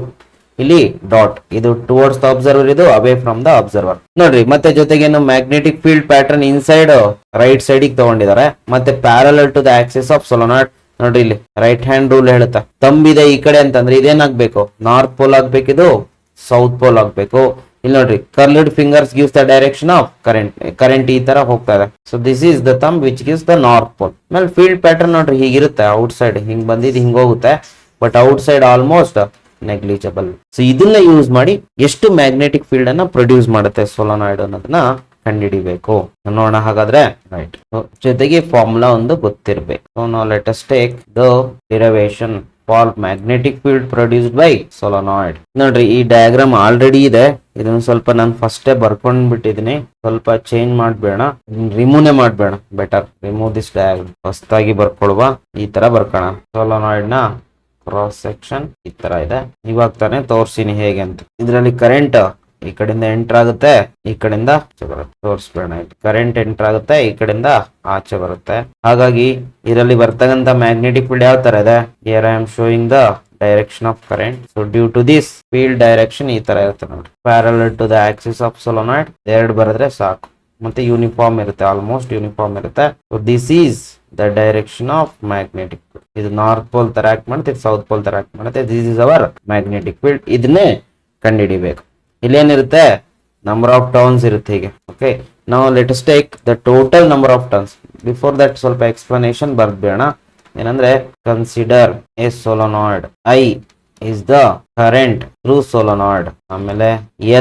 ಇಲ್ಲಿ ಡಾಟ್, ಇದು ಟುವರ್ಡ್ಸ್ ದ ಅಬ್ಸರ್ವರ್, ಇದು ಅವೇ ಫ್ರಮ್ ದ ಅಬ್ಸರ್ವರ್ ನೋಡ್ರಿ. ಮತ್ತೆ ಜೊತೆಗೆ magnetic field pattern inside right side ತಗೊಂಡಿದ್ದಾರೆ. ಮತ್ತೆ parallel to the axis of solenoid ನೋಡ್ರಿ. ಇಲ್ಲಿ ರೈಟ್ ಹ್ಯಾಂಡ್ ರೂಲ್ ಹೇಳುತ್ತೆ, ತಂಬಿದೆ ಈ ಕಡೆ ಅಂತಂದ್ರೆ ಇದೇನಾಗ್ಬೇಕು, ನಾರ್ತ್ ಪೋಲ್ ಆಗ್ಬೇಕು, ಇದು ಸೌತ್ ಪೋಲ್ ಆಗ್ಬೇಕು. ಇಲ್ಲಿ ನೋಡ್ರಿ, curled fingers gives the direction of current ಈ ತರ ಹೋಗ್ತಾ ಇದೆ. So this is the thumb which gives the north pole. ಆಮೇಲೆ ಫೀಲ್ಡ್ ಪ್ಯಾಟರ್ನ್ ನೋಡ್ರಿ ಹೀಗಿರುತ್ತೆ, ಔಟ್ ಸೈಡ್ ಹಿಂಗ್ ಬಂದಿದ್ದು ಹಿಂಗ್ ಹೋಗುತ್ತೆ, but outside almost negligible. So ಇದನ್ನ ಯೂಸ್ ಮಾಡಿ ಎಷ್ಟು ಮ್ಯಾಗ್ನೆಟಿಕ್ ಫೀಲ್ಡ್ ಅನ್ನ ಪ್ರೊಡ್ಯೂಸ್ ಮಾಡುತ್ತೆ ಸೊಲನಾಯ್ಡ್ ಅನ್ನೋದನ್ನ ಕಂಡುಹಿಡಿಬೇಕು. ನೋಡೋಣ ಹಾಗಾದ್ರೆ. ರೈಟ್, ಜೊತೆಗೆ ಫಾರ್ಮುಲಾ ಒಂದು ಗೊತ್ತಿರ್ಬೇಕು. ಸೊ ನಾವು let us take the derivation for magnetic field produced by solenoid. ನೋಡ್ರಿ, ಈ ಡಯಾಗ್ರಾಮ್ ಆಲ್ರೆಡಿ ಇದೆ, ಇದನ್ನ ಸ್ವಲ್ಪ ನಾನು ಫಸ್ಟೇ ಬರ್ಕೊಂಡ್ ಬಿಟ್ಟಿದೀನಿ. ಸ್ವಲ್ಪ ಚೇಂಜ್ ಮಾಡ್ಬೇಡ, ರಿಮೂವ್ನೇ ಮಾಡ್ಬೇಡ, ಬೆಟರ್ ರಿಮೂವ್ ದಿಸ್ ಡಯಾಗ್ರಾಮ್. ಹೊಸದಾಗಿ ಬರ್ಕೊಳುವ, ಈ ತರ ಬರ್ಕೋಣ. ಸೊಲನಾಯ್ಡ್ ನ ಕ್ರಾಸ್ ಸೆಕ್ಷನ್ ಈ ತರ ಇದೆ. ಇವಾಗ ತಾನೇ ತೋರ್ಸಿನಿ ಹೇಗೆ ಅಂತ. ಇದರಲ್ಲಿ ಕರೆಂಟ್ ಈ ಕಡೆಯಿಂದ ಎಂಟರ್ ಆಗುತ್ತೆ, ಈ ಕಡೆಯಿಂದ ಆಚೆ ಬರುತ್ತೆ. ತೋರಿಸ್ಬೇಡ, ಕರೆಂಟ್ ಎಂಟರ್ ಆಗುತ್ತೆ, ಈ ಕಡೆಯಿಂದ ಆಚೆ ಬರುತ್ತೆ. ಹಾಗಾಗಿ ಇದರಲ್ಲಿ ಬರ್ತಕ್ಕಂತ ಮ್ಯಾಗ್ನೆಟಿಕ್ ಫೀಲ್ಡ್ ಯಾವ ತರ ಇದೆ, here I am showing the direction of current. So due to this field direction ಈ ತರ ಇರುತ್ತೆ ನೋಡಿ, parallel to the axis of solenoid. ಎರಡು ಬರೆದ್ರೆ ಸಾಕು. ಮತ್ತೆ ಯೂನಿಫಾರ್ಮ್ ಇರುತ್ತೆ, ಆಲ್ಮೋಸ್ಟ್ ಯೂನಿಫಾರ್ಮ್ ಇರುತ್ತೆ. So this is the direction of magnetic field. ಇದು ನಾರ್ತ್ ಪೋಲ್ ತರ ಆಕ್ಟ್ ಮಾಡುತ್ತೆ, ಇದು ಸೌತ್ ಪೋಲ್ ತರ ಆಕ್ಟ್ ಮಾಡುತ್ತೆ. This is our magnetic field. ಇದನ್ನೇ ಕಂಡುಹಿಡಿಬೇಕು. ಇಲ್ಲೇನಿರುತ್ತೆ, ನಂಬರ್ ಆಫ್ ಟರ್ನ್ಸ್ ಇರುತ್ತೆ ಹೀಗೆ. ಓಕೆ, ನಾವು let us take the total number of turns. Before that ಸ್ವಲ್ಪ ಎಕ್ಸ್ಪ್ಲನೇಷನ್ ಬರ್ಬೇಡ. ಏನಂದ್ರೆ, consider a solenoid. I is the current through solenoid. ಆಮೇಲೆ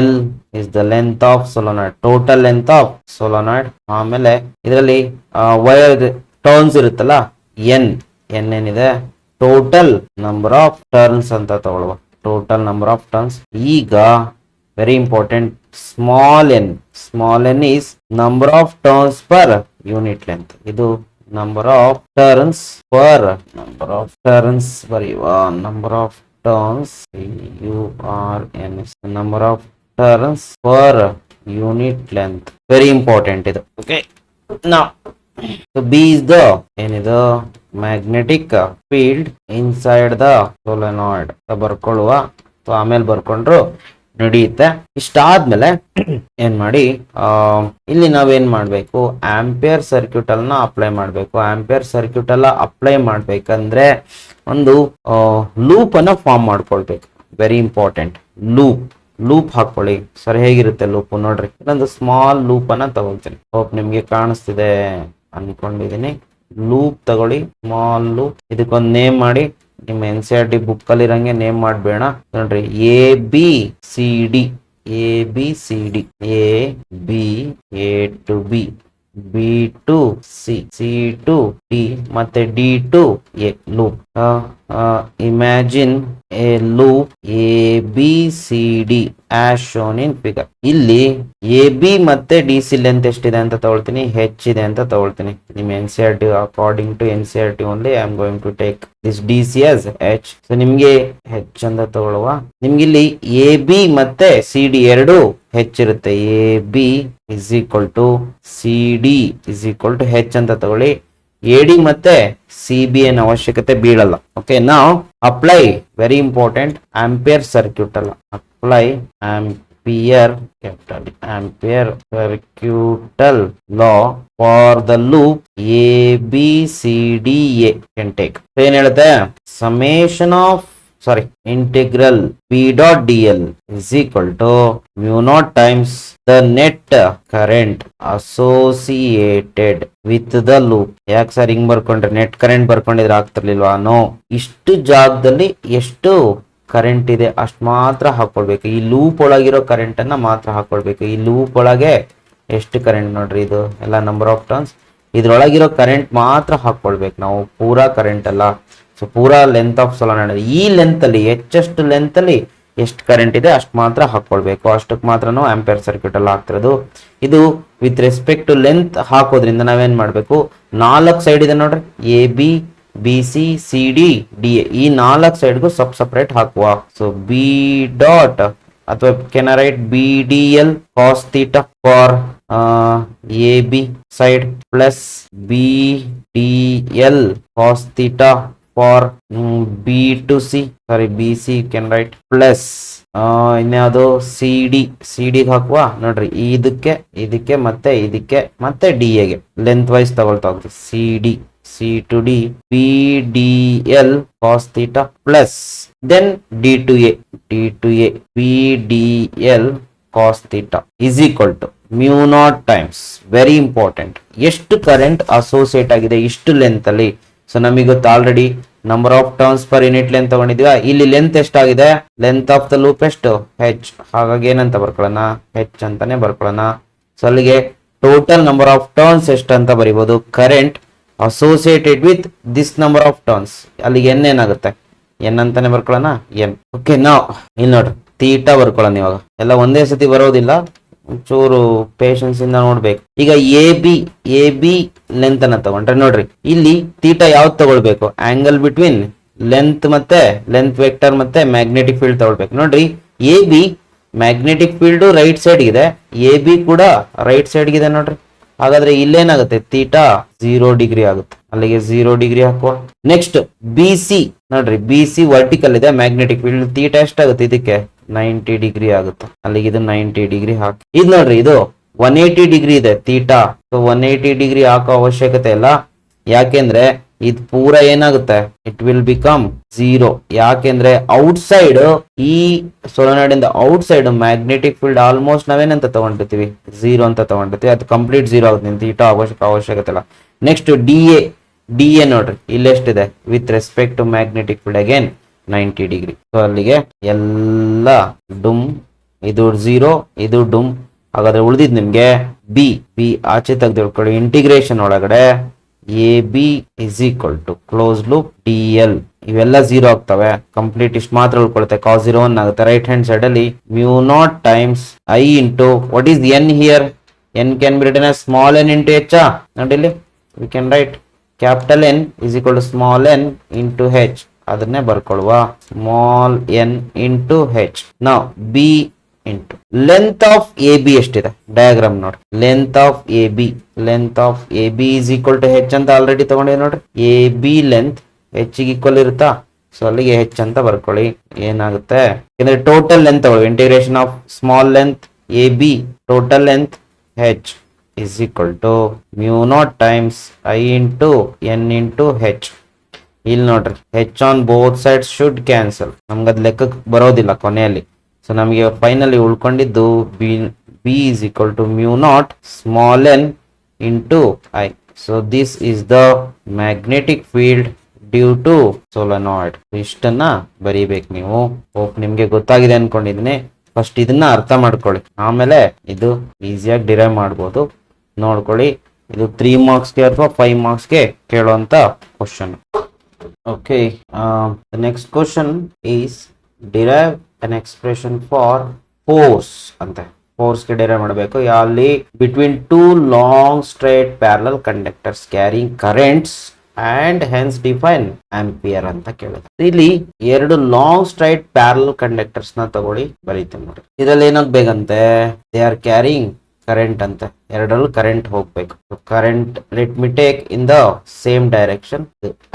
L is the length of solenoid, total length of solenoid. ಆಮೇಲೆ ಇದರಲ್ಲಿ wire turns ಇರುತ್ತಲ್ಲ, N ಏನಿದೆ, total number of turns ಅಂತ ತಗೊಳ್ಳುವ. Total number of turns. ಈಗ very important, small n is number of turns per unit length. ಇದು number of turns per ಬರೆಯುವ. number of turns, number of turns per unit length. Very important ಇದು. Okay, now so B is the ಏನಿದು magnetic field inside the solenoid. ಬರ್ಕೊಳ್ಳುವ. So ಆಮೇಲೆ ಬರ್ಕೊಂಡ್ರು ನಡೆಯುತ್ತೆ. ಇಷ್ಟಾದ್ಮೇಲೆ ಏನ್ ಮಾಡಿ, ಇಲ್ಲಿ ನಾವೇನ್ ಮಾಡ್ಬೇಕು, ಆಂಪಿಯರ್ ಸರ್ಕ್ಯೂಟ್ ಅನ್ನ ಅಪ್ಲೈ ಮಾಡ್ಬೇಕು. ಆಂಪಿಯರ್ ಸರ್ಕ್ಯೂಟ್ ಎಲ್ಲ ಅಪ್ಲೈ ಮಾಡ್ಬೇಕಂದ್ರೆ ಒಂದು ಲೂಪ್ ಅನ್ನ ಫಾರ್ಮ್ ಮಾಡ್ಕೊಳ್ಬೇಕು. ವೆರಿ ಇಂಪಾರ್ಟೆಂಟ್, ಲೂಪ್ ಹಾಕೊಳ್ಳಿ. ಸರ್ ಹೇಗಿರುತ್ತೆ ಲೂಪ್ ನೋಡ್ರಿ. ಇನ್ನೊಂದು ಸ್ಮಾಲ್ ಲೂಪ್ ಅನ್ನ ತಗೊಳ್ತೀನಿ. ಹೋಪ್ ನಿಮ್ಗೆ ಕಾಣಿಸ್ತಿದೆ ಅನ್ಕೊಂಡಿದೀನಿ. ಲೂಪ್ ತಗೊಳ್ಳಿ, ಸ್ಮಾಲ್ ಲೂಪ್. ಇದಕ್ಕೊಂದು ನೇಮ್ ಮಾಡಿ. ನಿಮ್ಮ NCERT ಬುಕ್ ಅಲ್ಲಿ ಇರಂಗೆ ನೇಮ್ ಮಾಡ್ಬೇಡ ನೋಡ್ರಿ. ABCD A B to B B to C, C to D ಮತ್ತೆ D to A loop. Imagine a loop A B C D as shown in figure. ಇಲ್ಲಿ A B ಮತ್ತೆ D C length ಎಷ್ಟಿದೆ ಅಂತ ತಗೊಳ್ತೀನಿ, H ಇದೆ ಅಂತ ತಗೊಳ್ತೀನಿ. ನಿಮ್ N C R T according to N C R T only I am going to take this D C as H. So ನಿಮ್ಗೆ ಹೆಚ್ ಅಂತ ತಗೊಳ್ಳುವ. ನಿಮ್ಗೆ ಇಲ್ಲಿ ಎ ಬಿ ಮತ್ತೆ ಸಿ ಡಿ ಎರಡು ಹೆಚ್ ಇರುತ್ತೆ. A B is equal to C D is equal to H ಅಂತ ತಗೊಳ್ಳಿ. ಎ ಡಿ ಮತ್ತೆ ಸಿ ಬಿ ಏನ್ ಅವಶ್ಯಕತೆ ಬೀಳಲ್ಲ. ಓಕೆ, ನಾವು apply very important ampere circuit ಅಲ್ಲ, apply ampere capital ampere circuital law for the loop A B C D A can take. ಏನ್ ಹೇಳುತ್ತೆ, summation of integral p dot dl is equal to mu naught times the net current associated with the loop. ಯಾಕೆ sir ಹಿಂಗ್ ಬರ್ಕೊಂಡ್ರೆ, net current ಬರ್ಕೊಂಡಿದ್ರೆ ಆಗ್ತಿರ್ಲಿಲ್ವಾ? No, ಇಷ್ಟು ಜಾಗದಲ್ಲಿ ಎಷ್ಟು current ಇದೆ ಅಷ್ಟು ಮಾತ್ರ ಹಾಕೊಳ್ಬೇಕು. ಈ ಲೂಪ್ ಒಳಗಿರೋ ಕರೆಂಟ್ ಅನ್ನ ಮಾತ್ರ ಹಾಕೊಳ್ಬೇಕು. ಈ ಲೂಪ್ ಒಳಗೆ ಎಷ್ಟು ಕರೆಂಟ್ ನೋಡ್ರಿ, ಇದು ಎಲ್ಲ ನಂಬರ್ ಆಫ್ ಟರ್ನ್ಸ್, ಇದ್ರೊಳಗಿರೋ ಕರೆಂಟ್ ಮಾತ್ರ ಹಾಕೊಳ್ಬೇಕು ನಾವು, ಪೂರಾ ಕರೆಂಟ್ ಅಲ್ಲ. ಸೊ ಪೂರಾ ಲೆಂತ್ ಆಫ್ ಸೊಲನಾಯ್ಡ್, ಈ ಲೆಂತ್ ಅಲ್ಲಿ ಹೆಚ್ಚೆಷ್ಟು ಲೆಂತ್ ಅಲ್ಲಿ ಎಷ್ಟು ಕರೆಂಟ್ ಇದೆ ಅಷ್ಟು ಮಾತ್ರ ಹಾಕೊಳ್ಬೇಕು. ಅಷ್ಟಕ್ಕೆ ಮಾತ್ರ ಆಂಪಿಯರ್ ಸರ್ಕ್ಯೂಟ್ ಅಲ್ಲಿ ಆಗ್ತಿರೋದು. ಇದು ವಿತ್ ರೆಸ್ಪೆಕ್ಟ್ ಟು ಲೆಂತ್ ಹಾಕೋದ್ರಿಂದ ನಾವೇನ್ ಮಾಡ್ಬೇಕು, 4 ಸೈಡ್ ಇದೆ ನೋಡ್ರಿ, A B B C C D D A, ಈ 4 ಸೈಡ್ಗೂ ಸಪ್ರೇಟ್ ಹಾಕುವ. ಸೊ ಬಿ ಡಾಟ್ ಅಥವಾ can I write B D L cos theta for A B side plus B D L cos theta for B to C, sorry B C can write plus ಇನ್ಯಾವುದು C D, C D ಹಾಕುವ ನೋಡ್ರಿ, ಇದಕ್ಕೆ ಮತ್ತೆ ಇದಕ್ಕೆ ಮತ್ತೆ D ಎಗೆ length wise ತಗೊಳ್ತಾ ಹೋಗ್ತೀವಿ. C D C to D B D L cos theta plus then D to A B D L cos theta is equal to mu naught times, very important, ಎಷ್ಟು current associate ಆಗಿದೆ ಇಷ್ಟು length ಅಲ್ಲಿ. So ನಮಗೆ ಗೊತ್ತು already number of turns per unit length ತಗೊಂಡಿದ್ವಿ. ಇಲ್ಲಿ length ಎಷ್ಟಾಗಿದೆ, length of the loop ಎಷ್ಟು, ಹೆಚ್. ಹಾಗಾಗಿ ಏನಂತ ಬರ್ಕೊಳ್ಳೋಣ, ಹೆಚ್ ಅಂತಾನೆ ಬರ್ಕೊಳ್ಳೋಣ. ಸೊ ಅಲ್ಲಿಗೆ ಟೋಟಲ್ ನಂಬರ್ ಆಫ್ ಟರ್ನ್ಸ್ ಎಷ್ಟು ಅಂತ ಬರಿಬಹುದು, current associated with this number of turns. ಅಲ್ಲಿಗೆ ಎನ್ ಏನಾಗುತ್ತೆ, ಎನ್ ಅಂತಾನೆ ಬರ್ಕೊಳ್ಳೋಣ, ಎನ್. ಓಕೆ, ನಾವು ಇಲ್ಲಿ ನೋಡ್ರಿ ತೀಟಾ ಬರ್ಕೊಳ್ಳೋಣ. ಇವಾಗ ಎಲ್ಲ ಒಂದೇ ಸತಿ ಬರೋದಿಲ್ಲ, ಚೂರು ಪೇಷನ್ಸ್ ಇಂದ ನೋಡ್ಬೇಕು. ಈಗ ಎ ಬಿ ಲೆಂತ್ ಅನ್ನ ತಗೊಂಡ್ರೆ ನೋಡ್ರಿ, ಇಲ್ಲಿ ತೀಟಾ ಯಾವ್ದು ತಗೊಳ್ಬೇಕು, ಆಂಗಲ್ ಬಿಟ್ವೀನ್ ಲೆಂತ್ ಮತ್ತೆ ಲೆಂತ್ ವೆಕ್ಟರ್ ಮತ್ತೆ ಮ್ಯಾಗ್ನೆಟಿಕ್ ಫೀಲ್ಡ್ ತಗೊಳ್ಬೇಕು. ನೋಡ್ರಿ, A B magnetic field right side ಇದೆ, ಎ ಬಿ ಕೂಡ ರೈಟ್ ಸೈಡ್ ಇದೆ ನೋಡ್ರಿ. ಹಾಗಾದ್ರೆ ಇಲ್ಲೇನಾಗುತ್ತೆ, ತೀಟಾ 0 ಡಿಗ್ರಿ ಆಗುತ್ತೆ. ಅಲ್ಲಿಗೆ 0 ಡಿಗ್ರಿ ಹಾಕುವ. ನೆಕ್ಸ್ಟ್ ಬಿ ಸಿ ನೋಡ್ರಿ, ಬಿ ಸಿ ವರ್ಟಿಕಲ್ ಇದೆ, ಮ್ಯಾಗ್ನೆಟಿಕ್ ಫೀಲ್ಡ್ ತೀಟಾ ಎಷ್ಟಾಗುತ್ತೆ ಇದಕ್ಕೆ, 90 ಡಿಗ್ರಿ ಆಗುತ್ತೆ. ಅಲ್ಲಿಗೆ ಇದು 90 ಡಿಗ್ರಿ ಹಾಕಿ. ಇದು ನೋಡ್ರಿ, ಇದು 180 ಡಿಗ್ರಿ ಇದೆ ತೀಟಾ. ಸೊ 180 ಡಿಗ್ರಿ ಹಾಕೋ ಅವಶ್ಯಕತೆ ಇಲ್ಲ, ಯಾಕೆಂದ್ರೆ ಇದು ಪೂರ ಏನಾಗುತ್ತೆ, ಇಟ್ ವಿಲ್ ಬಿಕಮ್ 0. ಯಾಕೆಂದ್ರೆ ಔಟ್ ಸೈಡ್, ಈ ಸೊಲನಾಯ್ಡ್ ಇಂದ out side magnetic field almost ನಾವೇನಂತ ತಗೊಂಡಿರ್ತೀವಿ, 0 ಅಂತ ತಗೊಂಡಿರ್ತೀವಿ. ಅದು ಕಂಪ್ಲೀಟ್ 0 ಆಗುತ್ತೆ, ತೀಟಾ ಅವಶ್ಯಕತೆ ಇಲ್ಲ. ನೆಕ್ಸ್ಟ್ ಡಿ ಎ ನೋಡ್ರಿ, ಇಲ್ಲಿ ಎಷ್ಟಿದೆ with respect to magnetic field again 90 degree. So ಅಲ್ಲಿಗೆ ಎಲ್ಲ ಡುಮ್, ಇದು 0, ಇದು ಡುಮ್. ಹಾಗಾದ್ರೆ ಉಳಿದಿದ್ ನಿಮ್ಗೆ ಬಿ ಆಚೆ ತೆಗೆದು ಇಂಟಿಗ್ರೇಷನ್ ಒಳಗಡೆ A B is equal to close loop D L, ಇವೆಲ್ಲ 0 ಆಗ್ತವೆ. ಕಂಪ್ಲೀಟ್ ಇಷ್ಟು ಮಾತ್ರ ಉಳ್ಕೊಳುತ್ತೆ, ಕಾಸ್ 0 1 ಆಗುತ್ತೆ. ರೈಟ್ ಹ್ಯಾಂಡ್ ಸೈಡ್ ಅಲ್ಲಿ mu naught times I into what is N here, N can be written as small N into H. ನೋಡಿ ಇಲ್ಲಿ we can write capital N is equal to small N into H. ಅದನ್ನೇ ಬರ್ಕೊಳ್ಳುವ, small N into H. ನಾವು B into length of A B ಎಷ್ಟಿದೆ, diagram ನೋಡಿ, length of A B is equal to H ಅಂತ already ತಗೊಂಡಿದೆ ನೋಡ್ರಿ. A B length H equal ಇರುತ್ತಾ, so ಅಲ್ಲಿಗೆ ಹೆಚ್ ಅಂತ ಬರ್ಕೊಳ್ಳಿ. ಏನಾಗುತ್ತೆ, ಯಾಕಂದ್ರೆ ಟೋಟಲ್ ಲೆಂತ್ ತಗೊಳ್ಳಿ, integration of small length A B total length H is equal to mu naught times I into N into H. ಇಲ್ಲಿ ನೋಡ್ರಿ, H on both sides should cancel, ನಮ್ಗದ್ ಲೆಕ್ಕಕ್ಕೆ ಬರೋದಿಲ್ಲ ಕೊನೆಯಲ್ಲಿ. ಸೊ ನಮಗೆ ಫೈನಲಿ ಉಳ್ಕೊಂಡಿದ್ದು B is equal to mu naught small N into I. So this is the magnetic field due to solenoid. ಇಷ್ಟನ್ನ ಬರೀಬೇಕು ನೀವು. ಹೋಪ್ ನಿಮ್ಗೆ ಗೊತ್ತಾಗಿದೆ ಅನ್ಕೊಂಡಿದ್ದೀನಿ. ಫಸ್ಟ್ ಇದನ್ನ ಅರ್ಥ ಮಾಡ್ಕೊಳ್ಳಿ, ಆಮೇಲೆ ಇದು ಈಸಿಯಾಗಿ ಡಿರೈವ್ ಮಾಡ್ಬೋದು. ನೋಡ್ಕೊಳ್ಳಿ, ಇದು 3 ಮಾರ್ಕ್ಸ್ಗೆ ಅಥವಾ 5 ಮಾರ್ಕ್ಸ್ಗೆ ಕೇಳುವಂತ question. Okay, the next question is derive an expression for force ಅಂತ. ಫೋರ್ಸ್ಗೆ ಡಿರೈವ್ ಮಾಡಬೇಕು. ಅಲ್ಲಿ between two long straight parallel conductors carrying currents and hence define ampere ಅಂತ ಕೇಳಿದೆ. ಇಲ್ಲಿ ಎರಡು ಲಾಂಗ್ ಸ್ಟ್ರೈಟ್ ಪ್ಯಾರಲಲ್ ಕಂಡಕ್ಟರ್ಸ್ ನ ತಗೊಳ್ಳಿ, ಬರೀತೀನಿ ನೋಡಿ. ಇದ್ರಲ್ಲಿ ಏನಾಗ್ಬೇಕಂತೆ, ದೇ ಆರ್ ಕ್ಯಾರಿಂಗ್ ಕರೆಂಟ್ ಅಂತ, ಎರಡರಲ್ಲೂ ಕರೆಂಟ್ ಹೋಗ್ಬೇಕು. Current let me take in the same direction.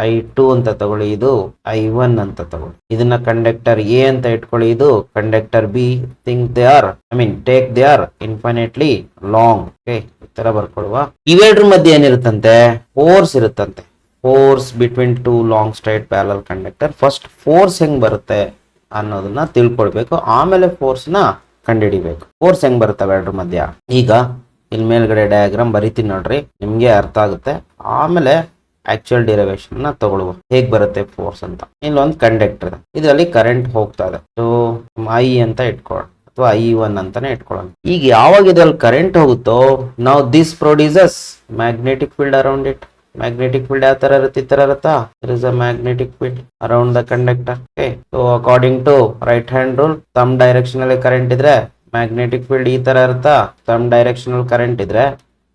I2 ಅಂತ ತಗೊಳ್ಳಿ, ಇದು I1 ಅಂತ ತಗೊಳ್ಳಿ. ಇದನ್ನ ಕಂಡಕ್ಟರ್ ಎ ಅಂತ ಇಟ್ಕೊಳ್ಳಿ, ಇದು conductor B. Think they are take they are infinitely long. Okay, ಈ ತರ ಬರ್ಕೊಳುವ. ಇವೆರಡ್ರ ಮಧ್ಯೆ ಏನಿರುತ್ತಂತೆ, ಫೋರ್ಸ್ ಇರುತ್ತಂತೆ. Force between two long straight parallel conductor. First force ಹೆಂಗ್ ಬರುತ್ತೆ ಅನ್ನೋದನ್ನ ತಿಳ್ಕೊಳ್ಬೇಕು, ಆಮೇಲೆ ಫೋರ್ಸ್ ನ ಕಂಡುಹಿಡಿಬೇಕು. ಫೋರ್ಸ್ ಹೆಂಗ್ ಬರುತ್ತೆ ಎರಡ್ರ ಮಧ್ಯ. ಈಗ ಇಲ್ಲಿ ಮೇಲ್ಗಡೆ ಡಯಾಗ್ರಾಮ್ ಬರಿತೀನಿ ನೋಡ್ರಿ, ನಿಮ್ಗೆ ಅರ್ಥ ಆಗುತ್ತೆ. ಆಮೇಲೆ ಆಕ್ಚುಯಲ್ ಡಿರೈವೇಶನ್ ನ ತಗೊಳ್ಳುವ, ಹೇಗ್ ಬರುತ್ತೆ ಫೋರ್ಸ್ ಅಂತ. ಇಲ್ಲೊಂದು ಕಂಡಕ್ಟರ್ ಇದೆ, ಇದರಲ್ಲಿ ಕರೆಂಟ್ ಹೋಗ್ತಾ ಇದೆ. ಸೊ I ಅಂತ ಇಟ್ಕೊಳ್ಳೋಣ, ಅಥವಾ I1 ಅಂತಾನೆ ಇಟ್ಕೊಳ್ಳೋಣ. ಈಗ ಯಾವಾಗ ಇದ್ರಲ್ಲಿ ಕರೆಂಟ್ ಹೋಗುತ್ತೋ, ನಾವು this produces magnetic field around it. Magnetic field ಯಾವ ತರ ಇರುತ್ತೆ, ಈ ತರ ಇರುತ್ತಾ. there is a magnetic field around the conductor. Okay, so according to right hand rule, thumb directional current ಇದ್ರೆ ಮ್ಯಾಗ್ನೆಟಿಕ್ ಫೀಲ್ಡ್ ಈ ತರ ಇರುತ್ತಾ. thumb directional current ಇದ್ರೆ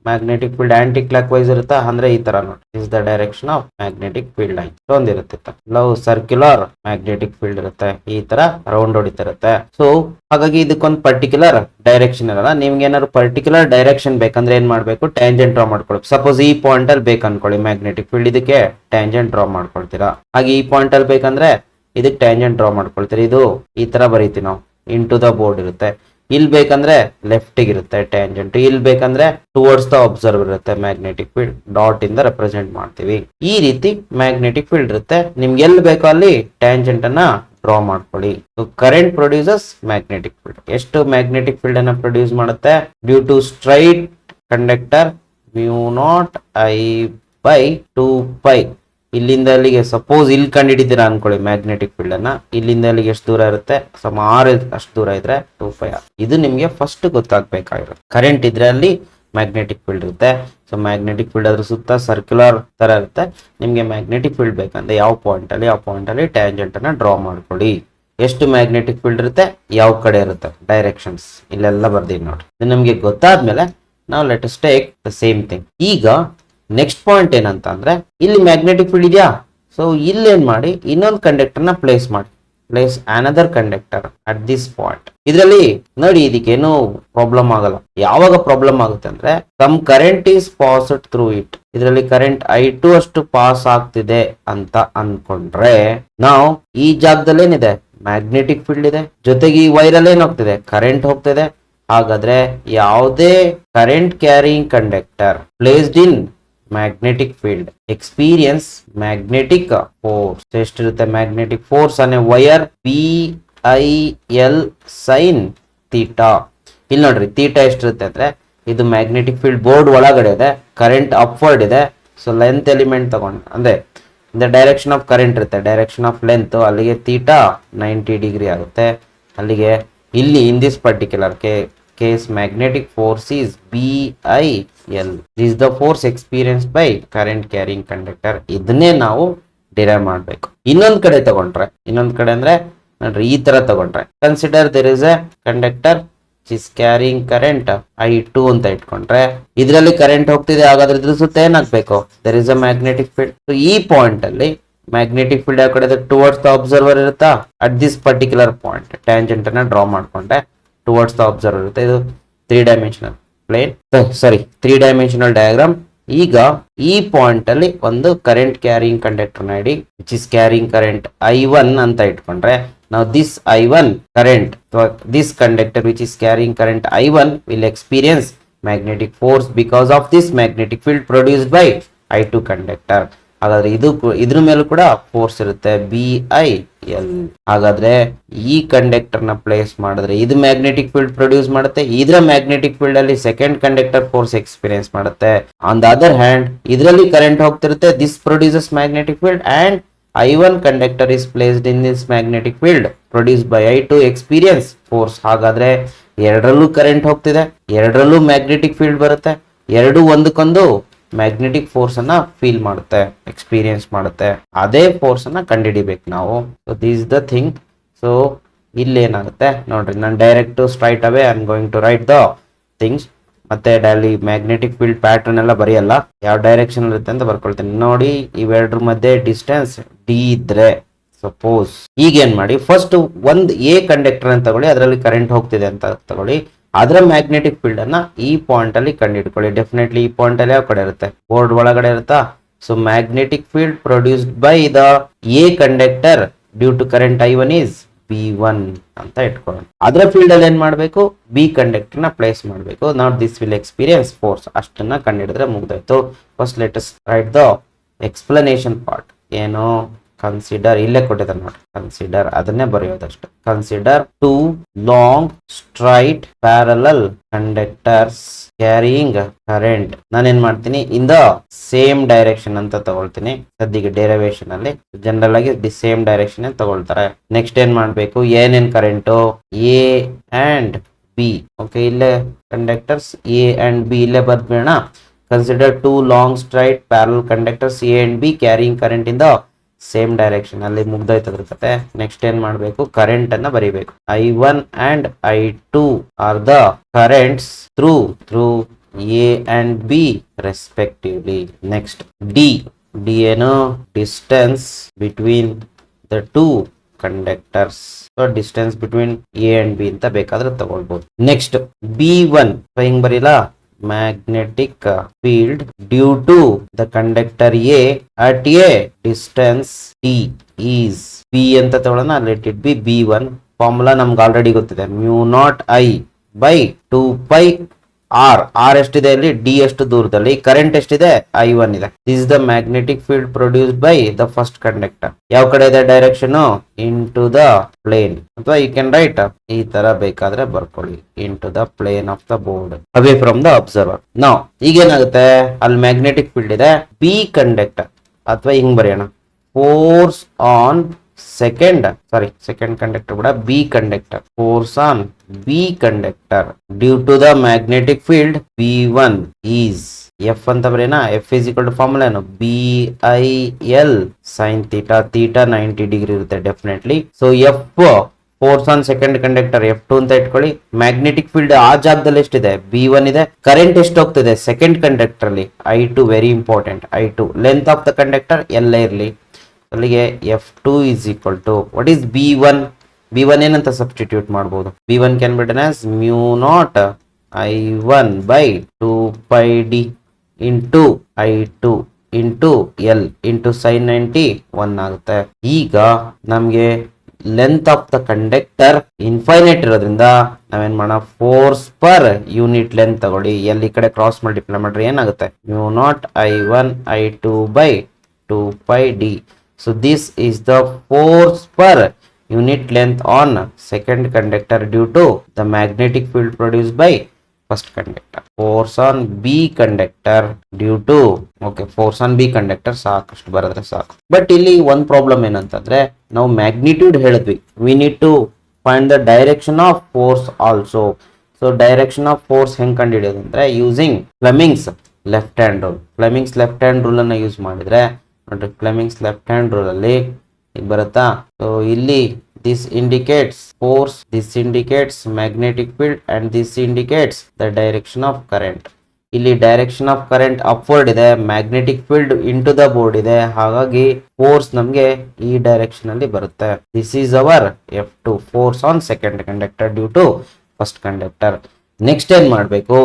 magnetic field anticlockwise ಇರುತ್ತಾ, ಅಂದ್ರೆ ಈ ತರ ನೋಡಿ. Is the direction of magnetic field line. ಒಂದಿರುತ್ತೆ ಲವ್ ಸರ್ಕ್ಯುಲರ್ ಮ್ಯಾಗ್ನೆಟಿಕ್ ಫೀಲ್ಡ್ ಇರುತ್ತೆ, ಈ ತರ ರೌಂಡ್ ಹೊಡಿತಾ ಇರುತ್ತೆ. ಸೊ ಹಾಗಾಗಿ ಇದಕ್ಕೊಂದು ಪರ್ಟಿಕ್ಯುಲರ್ ಡೈರೆಕ್ಷನ್ ಇರಲ್ಲ. ನಿಮ್ಗೆ ಏನಾದ್ರು ಪರ್ಟಿಕ್ಯುಲರ್ ಡೈರೆಕ್ಷನ್ ಬೇಕಂದ್ರೆ ಏನ್ ಮಾಡ್ಬೇಕು, ಟ್ಯಾಂಜೆಂಟ್ ಡ್ರಾ ಮಾಡ್ಕೊಳ್ಬೇಕು. ಸಪೋಸ್ ಈ ಪಾಯಿಂಟ್ ಅಲ್ಲಿ ಬೇಕು ಅನ್ಕೊಳ್ಳಿ ಮ್ಯಾಗ್ನೆಟಿಕ್ ಫೀಲ್ಡ್, ಇದಕ್ಕೆ ಟ್ಯಾಂಜೆಂಟ್ ಡ್ರಾ ಮಾಡ್ಕೊಳ್ತೀರಾ. ಹಾಗೆ ಈ ಪಾಯಿಂಟ್ ಅಲ್ಲಿ ಬೇಕಂದ್ರೆ ಇದಕ್ಕೆ ಟ್ಯಾಂಜೆಂಟ್ ಡ್ರಾ ಮಾಡ್ಕೊಳ್ತೀರಾ. ಇದು ಈ ತರ ಬರೀತೀವಿ ನಾವು, ಇನ್ ಟು ದ ಬೋರ್ಡ್ ಇರುತ್ತೆ. ಇಲ್ಲಿ ಬೇಕಂದ್ರೆ ಲೆಫ್ಟ್ ಇರುತ್ತೆ ಟ್ಯಾಂಜೆಂಟ್, ಇಲ್ಲಿ ಬೇಕಂದ್ರೆ ಟುವರ್ಡ್ಸ್ ದ ಅಬ್ಸರ್ವರ್ ಇರುತ್ತೆ ಮ್ಯಾಗ್ನೆಟಿಕ್ ಫೀಲ್ಡ್. ಡಾಟ್ ಇಂದ ರೆಪ್ರೆಸೆಂಟ್ ಮಾಡ್ತೀವಿ. ಈ ರೀತಿ ಮ್ಯಾಗ್ನೆಟಿಕ್ ಫೀಲ್ಡ್ ಇರುತ್ತೆ. ನಿಮ್ಗೆ ಎಲ್ಲಿ ಬೇಕೋ ಅಲ್ಲಿ ಟ್ಯಾಂಜೆಂಟ್ ಅನ್ನ ಡ್ರಾ ಮಾಡ್ಕೊಳ್ಳಿ. Current produces magnetic field. ಎಷ್ಟು ಮ್ಯಾಗ್ನೆಟಿಕ್ ಫೀಲ್ಡ್ ಅನ್ನ ಪ್ರೊಡ್ಯೂಸ್ ಮಾಡುತ್ತೆ, due to straight conductor μ0I/2π. ಇಲ್ಲಿಂದ ಅಲ್ಲಿಗೆ ಸಪೋಸ್ ಇಲ್ಲಿ ಕಂಡುಹಿಡಿತೀರಾ ಅನ್ಕೊಳ್ಳಿ ಮ್ಯಾಗ್ನೆಟಿಕ್ ಫೀಲ್ಡ್ ಅನ್ನ. ಇಲ್ಲಿಂದ ಅಲ್ಲಿಗೆ ಎಷ್ಟು ದೂರ ಇರುತ್ತೆ, ಸುಮಾರು ಅಷ್ಟು ದೂರ ಇದ್ರೆ 2π. ಇದು ನಿಮ್ಗೆ ಫಸ್ಟ್ ಗೊತ್ತಾಗ್ಬೇಕಾಗಿರುತ್ತೆ. ಕರೆಂಟ್ ಇದ್ರೆ ಅಲ್ಲಿ ಮ್ಯಾಗ್ನೆಟಿಕ್ ಫೀಲ್ಡ್ ಇರುತ್ತೆ. ಸೊ ಮ್ಯಾಗ್ನೆಟಿಕ್ ಫೀಲ್ಡ್ ಅದ್ರ ಸುತ್ತ ಸರ್ಕ್ಯುಲರ್ ತರ ಇರುತ್ತೆ. ನಿಮ್ಗೆ ಮ್ಯಾಗ್ನೆಟಿಕ್ ಫೀಲ್ಡ್ ಬೇಕಂದ್ರೆ ಯಾವ ಪಾಯಿಂಟ್ ಅಲ್ಲಿ ಟ್ಯಾಂಜೆಂಟ್ ಅನ್ನ ಡ್ರಾ ಮಾಡ್ಕೊಳ್ಳಿ. ಎಷ್ಟು ಮ್ಯಾಗ್ನೆಟಿಕ್ ಫೀಲ್ಡ್ ಇರುತ್ತೆ, ಯಾವ ಕಡೆ ಇರುತ್ತೆ, ಡೈರೆಕ್ಷನ್ಸ್ ಇಲ್ಲೆಲ್ಲ ಬರ್ದೀನಿ ನೋಡಿ. ಇದು ನಮ್ಗೆ ಗೊತ್ತಾದ್ಮೇಲೆ ನಾವು let us take the same thing. ಈಗ ನೆಕ್ಸ್ಟ್ ಪಾಯಿಂಟ್ ಏನಂತ ಅಂದ್ರೆ, ಇಲ್ಲಿ ಮ್ಯಾಗ್ನೆಟಿಕ್ ಫೀಲ್ಡ್ ಇದೆಯಾ. ಸೊ ಇಲ್ಲೇನ್ ಮಾಡಿ, ಇನ್ನೊಂದು ಕಂಡಕ್ಟರ್ ನ ಪ್ಲೇಸ್ ಮಾಡಿ. Place another conductor at this point. ಇದರಲ್ಲಿ ನೋಡಿ, ಇದಕ್ಕೇನು ಪ್ರಾಬ್ಲಮ್ ಆಗಲ್ಲ. ಯಾವಾಗ ಪ್ರಾಬ್ಲಮ್ ಆಗುತ್ತೆ ಅಂದ್ರೆ, some current is passed through it. ಇದರಲ್ಲಿ ಕರೆಂಟ್ I2 ಅಷ್ಟು ಪಾಸ್ ಆಗ್ತಿದೆ ಅಂತ ಅನ್ಕೊಂಡ್ರೆ, ನಾವು ಈ ಜಾಗದಲ್ಲಿ ಏನಿದೆ, ಮ್ಯಾಗ್ನೆಟಿಕ್ ಫೀಲ್ಡ್ ಇದೆ, ಜೊತೆಗೆ ಈ ವೈರಲ್ಲಿ ಏನಾಗ್ತಿದೆ, ಕರೆಂಟ್ ಹೋಗ್ತಿದೆ. ಹಾಗಾದ್ರೆ ಯಾವುದೇ current carrying conductor placed in magnetic field experience magnetic force. ಎಷ್ಟಿರುತ್ತೆ magnetic force on a wire PIL sin theta. ಇಲ್ಲಿ ನೋಡ್ರಿ, ಥೀಟಾ ಎಷ್ಟಿರುತ್ತೆ ಅಂದ್ರೆ, ಇದು ಮ್ಯಾಗ್ನೆಟಿಕ್ ಫೀಲ್ಡ್ ಬೋರ್ಡ್ ಒಳಗಡೆ ಇದೆ, ಕರೆಂಟ್ ಅಪ್ವರ್ಡ್ ಇದೆ. ಸೊ ಲೆಂತ್ ಎಲಿಮೆಂಟ್ ತಗೊಂಡು ಅಂದ್ರೆ ದ ಡೈರೆಕ್ಷನ್ ಆಫ್ ಕರೆಂಟ್ ಇರುತ್ತೆ, ಡೈರೆಕ್ಷನ್ ಆಫ್ ಲೆಂತ್, ಅಲ್ಲಿಗೆ ಥೀಟಾ 90 ಡಿಗ್ರಿ ಆಗುತ್ತೆ. ಅಲ್ಲಿಗೆ ಇಲ್ಲಿ in this particular case magnetic force is BIL. This is the force experienced by current carrying conductor. ಇದನ್ನೇ ನಾವು ಡಿರೈವ್ ಮಾಡಬೇಕು. ಇನ್ನೊಂದ್ ಕಡೆ ತಗೊಂಡ್ರೆ, ಇನ್ನೊಂದ್ ಕಡೆ ಅಂದ್ರೆ ನೋಡ್ರಿ, ಈ ತರ ತಗೊಂಡ್ರೆ, consider there is a conductor which is carrying current I2 ಅಂತ ಇಟ್ಕೊಂಡ್ರೆ, ಇದರಲ್ಲಿ ಕರೆಂಟ್ ಹೋಗ್ತಿದೆ. ಹಾಗಾದ್ರೆ ಇದ್ರ ಸುತ್ತ ಏನಾಗ್ಬೇಕು, there is a magnetic field. So ಈ ಪಾಯಿಂಟ್ ಅಲ್ಲಿ ಮ್ಯಾಗ್ನೆಟಿಕ್ ಫೀಲ್ಡ್ ಯಾವ ಕಡೆ ಟುವರ್ಡ್ಸ್ ದ ಅಬ್ಸರ್ವರ್ ಇರುತ್ತಾ. At this particular point tangent ಅನ್ನ ಡ್ರಾ ಮಾಡ್ಕೊಂಡೆ, ಟುವರ್ಡ್ಸ್ ದ ಅಬ್ಸರ್ವರ್ ಇರುತ್ತೆ. ಇದು 3 dimensional plane, sorry 3 dimensional diagram. ಈಗ ಈ ಪಾಯಿಂಟ್ ಅಲ್ಲಿ ಒಂದು ಕರೆಂಟ್ ಕ್ಯಾರಿಂಗ್ ಕಂಡಕ್ಟರ್ ಇಡಿ, which is carrying current I1 ಅಂತ ಇಟ್ಕೊಂಡ್ರೆ, ನಾವು ದಿಸ್ I1 ಕರೆಂಟ್ ಅಥವಾ this conductor which is carrying current I1 will experience magnetic force because of this magnetic field produced by I2 conductor. ಹಾಗಾದ್ರೆ ಇದ್ರ ಮೇಲೂ ಕೂಡ force ಇರುತ್ತೆ, BIL. ಹಾಗಾದ್ರೆ ಈ ಕಂಡಕ್ಟರ್ ನ ಪ್ಲೇಸ್ ಮಾಡಿದ್ರೆ ಇದು ಮ್ಯಾಗ್ನೆಟಿಕ್ ಫೀಲ್ಡ್ ಪ್ರೊಡ್ಯೂಸ್ ಮಾಡುತ್ತೆ. ಇದರ ಮ್ಯಾಗ್ನೆಟಿಕ್ ಫೀಲ್ಡ್ ಅಲ್ಲಿ ಸೆಕೆಂಡ್ ಕಂಡಕ್ಟರ್ ಫೋರ್ಸ್ ಎಕ್ಸ್ಪೀರಿಯನ್ಸ್ ಮಾಡುತ್ತೆ. ಆನ್ ದ ಅದರ್ ಹ್ಯಾಂಡ್ ಇದರಲ್ಲಿ ಕರೆಂಟ್ ಹೋಗ್ತಿರುತ್ತೆ, this produces magnetic field and I1 conductor is placed in this magnetic field produce by I2 experience force. ಹಾಗಾದ್ರೆ ಎರಡರಲ್ಲೂ current ಹೋಗ್ತಿದೆ, ಎರಡರಲ್ಲೂ ಮ್ಯಾಗ್ನೆಟಿಕ್ ಫೀಲ್ಡ್ ಬರುತ್ತೆ, ಎರಡು ಒಂದಕ್ಕೊಂದು ಮ್ಯಾಗ್ನೆಟಿಕ್ ಫೋರ್ಸ್ ಅನ್ನ ಫೀಲ್ ಮಾಡುತ್ತೆ, ಎಕ್ಸ್ಪೀರಿಯನ್ಸ್ ಮಾಡುತ್ತೆ. ಅದೇ ಫೋರ್ಸ್ ಅನ್ನ ಕಂಡುಹಿಡಿಬೇಕು ನಾವು. So this the thing. So ಇಲ್ಲಿ ಏನಾಗುತ್ತೆ ನೋಡ್ರಿ, ನಾನು direct straight away I am going to write the things. ಮತ್ತೆ ಡೈಲಿ ಮ್ಯಾಗ್ನೆಟಿಕ್ ಫೀಲ್ಡ್ ಪ್ಯಾಟರ್ನ್ ಎಲ್ಲ ಬರೆಯಲ್ಲ, ಯಾವ ಡೈರೆಕ್ಷನ್ ಇರುತ್ತೆ ಅಂತ ಬರ್ಕೊಳ್ತೀನಿ. ನೋಡಿ, ಇವೆರಡ್ರ ಮಧ್ಯೆ ಡಿಸ್ಟೆನ್ಸ್ ಡಿ ಇದ್ರೆ ಸಪೋಸ್ ಈಗ ಏನ್ ಮಾಡಿ, ಫಸ್ಟ್ ಒಂದು ಎ ಕಂಡಕ್ಟರ್ ಅಂತ ತಗೊಳ್ಳಿ, ಅದರಲ್ಲಿ ಕರೆಂಟ್ ಹೋಗ್ತಿದೆ ಅಂತ ತಗೊಳ್ಳಿ. ಅದರ ಮ್ಯಾಗ್ನೆಟಿಕ್ ಫೀಲ್ಡ್ ಅನ್ನ ಈ ಪಾಯಿಂಟ್ ಅಲ್ಲಿ ಕಂಡುಹಿಡ್ಕೊಳ್ಳಿ. ಡೆಫಿನೆಟ್ಲಿ ಈ ಪಾಯಿಂಟ್ ಅಲ್ಲಿ ಯಾವ ಕಡೆ ಇರುತ್ತೆ, ಬೋರ್ಡ್ ಒಳಗಡೆ ಇರುತ್ತಾ. So magnetic field produced by the A conductor due to current I1 is B1 ಅಂತ ಇಟ್ಕೊಳ್ಳೋಣ. ಅದರ ಫೀಲ್ಡ್ ಅಲ್ಲಿ ಏನ್ ಮಾಡಬೇಕು, ಬಿ ಕಂಡಕ್ಟರ್ ನ ಪ್ಲೇಸ್ ಮಾಡಬೇಕು. Not this will experience force. ಅಷ್ಟನ್ನ ಕಂಡುಹಿಡಿದ್ರೆ ಮುಗ್ದಾಯ್ತು. First let us write the explanation part. ಏನು, ಕನ್ಸಿಡರ್, ಇಲ್ಲೇ ಕೊಟ್ಟಿದ್ದಾರೆ ನೋಡಿ, ಕನ್ಸಿಡರ್ ಅದನ್ನೇ ಬರೆಯೋದಷ್ಟು. Consider 2 long straight parallel conductors carrying current. ನಾನೇನ್ ಮಾಡ್ತೀನಿ, ಇನ್ ದ ಸೇಮ್ ಡೈರೆಕ್ಷನ್ ಅಂತ ತಗೊಳ್ತೀನಿ. ಸದ್ಯಕ್ಕೆ ಡೆರಿವೇಶನ್ ಅಲ್ಲಿ ಜನರಲ್ ಆಗಿ ಸೇಮ್ ಡೈರೆಕ್ಷನ್ ತಗೊಳ್ತಾರೆ. ನೆಕ್ಸ್ಟ್ ಏನ್ ಮಾಡ್ಬೇಕು, ಏನೇನ್ current A and B. Okay, ಇಲ್ಲೇ ಕಂಡಕ್ಟರ್ಸ್ ಎ ಅಂಡ್ ಬಿ ಇಲ್ಲೇ ಬರ್ಬೇಡ. Consider 2 long straight parallel conductors A and B carrying current in the same direction. ಅಲ್ಲಿ ಮುಗ್ದೋಯ್ತದ್ರ ಕತೆ. ನೆಕ್ಸ್ಟ್ ಏನ್ ಮಾಡ್ಬೇಕು, ಕರೆಂಟ್ ಅನ್ನ ಬರೀಬೇಕು. I1 and I2 are the currents through A and B respectively. Next D ಏನು, distance between the two conductors. Distance between A and B ಅಂತ ಬೇಕಾದ್ರೆ ತಗೊಳ್ಬಹುದು. ನೆಕ್ಸ್ಟ್ B1 ಹಿಂಗ್ ಬರೀಲಾ, magnetic field due to the conductor A at a distance T is B ಅಂತ ತಗೊಳ್ಳೋಣ. let it be B1. Formula ನಮ್ಗೆ already ಗೊತ್ತಿದೆ, mu naught I by 2 pi R. R ಎಷ್ಟಿದೆ ಇಲ್ಲಿ, D ಎಷ್ಟು ದೂರದಲ್ಲಿ, ಕರೆಂಟ್ ಎಷ್ಟಿದೆ, I1 ಇದೆ. This is the magnetic field produced by the first conductor. ಯಾವ ಕಡೆ ಇದೆ direction, into the plane. ಅಥವಾ ಯು ಕ್ಯಾನ್ ರೈಟ್ ಈ ತರ ಬೇಕಾದ್ರೆ ಬರ್ಕೊಳ್ಳಿ, into the plane of the board away from the observer. ನಾವು ಈಗೇನಾಗುತ್ತೆ, ಅಲ್ಲಿ ಮ್ಯಾಗ್ನೆಟಿಕ್ ಫೀಲ್ಡ್ ಇದೆ, ಬಿ ಕಂಡಕ್ಟರ್. ಅಥವಾ ಹಿಂಗ್ ಬರೆಯೋಣ, ಫೋರ್ಸ್ ಆನ್ ಸೆಕೆಂಡ್ ಕಂಡಕ್ಟರ್ ಕೂಡ B conductor. Force on B conductor due to the magnetic field B1 is F ಅಂತ ಬರೆಯೋಣ. F is equal to formula ಏನು, BIL sin theta. Theta 90 degree ಇರುತ್ತೆ definitely. So F force on second conductor F2 ಅಂತ ಇಟ್ಕೊಳ್ಳಿ. Magnetic field ಆ ಜಾಗದಲ್ಲಿ ಎಷ್ಟಿದೆ, B1 ಇದೆ. ಕರೆಂಟ್ ಎಷ್ಟು ಹೋಗ್ತಿದೆ ಸೆಕೆಂಡ್ ಕಂಡಕ್ಟರ್ ಅಲ್ಲಿ, I2. Very important, I2. Length of the conductor ಎಲ್ಲ ಇರಲಿ. ಅಲ್ಲಿಗೆ F2 is equal to what is B1. B1 ಏನಂತ ಸಬ್ಸ್ಟಿಟ್ಯೂಟ್ ಮಾಡಬಹುದು, B1 can be written as mu naught I1 by 2 pi d into I2 into L into sin 90 1 ಆಗುತ್ತೆ. ಈಗ ನಮ್ಗೆ length of the conductor infinite ಇರೋದ್ರಿಂದ ನಾವೇನ್ ಮಾಡೋಣ, force per unit length ತಗೊಳ್ಳಿ. ಎಲ್ಲಿ ಕಡೆ ಕ್ರಾಸ್ ಮಲ್ಟಿಪ್ಲೈ ಮಾಡ್ರಿ ಏನಾಗುತ್ತೆ, mu naught I1 I2 by 2 pi d. So this is the force per unit length on second conductor due to the magnetic field produced by first conductor. Force on B conductor due to, okay, force on B conductor ಸಾಕಷ್ಟು ಬರೆದ್ರೆ ಸಾಕು. But ಇಲ್ಲಿ ಒಂದು problem ಏನಂತಂದ್ರೆ, ನಾವು magnitude ಹೇಳಿದ್ವಿ, we need to find the direction of force also. So direction of force ಹೆಂಗ್ ಕಂಡುಹಿಡಿಯೋದು ಅಂದ್ರೆ, using Fleming's left hand rule. Fleming's left hand rule ಅನ್ನ ಯೂಸ್ ಮಾಡಿದ್ರೆ ನೋಡ್ರಿ, ಫ್ಲೆಮಿಂಗ್ಸ್ ಲೆಫ್ಟ್ ಹ್ಯಾಂಡ್ ರೂಲ್ ಅಲ್ಲಿ ಈಗ ಬರುತ್ತಾ. ಸೊ ಇಲ್ಲಿ this indicates force, this indicates magnetic field and this indicates the direction of current. ಇಲ್ಲಿ ಡೈರೆಕ್ಷನ್ ಆಫ್ ಕರೆಂಟ್ ಅಪ್ವರ್ಡ್ ಇದೆ, magnetic field into the board ಇದೆ. ಹಾಗಾಗಿ ಫೋರ್ಸ್ ನಮ್ಗೆ ಈ ಡೈರೆಕ್ಷನ್ ಅಲ್ಲಿ ಬರುತ್ತೆ. This is our F2, force on second conductor due to first conductor. Next ಏನ್ ಮಾಡಬೇಕು,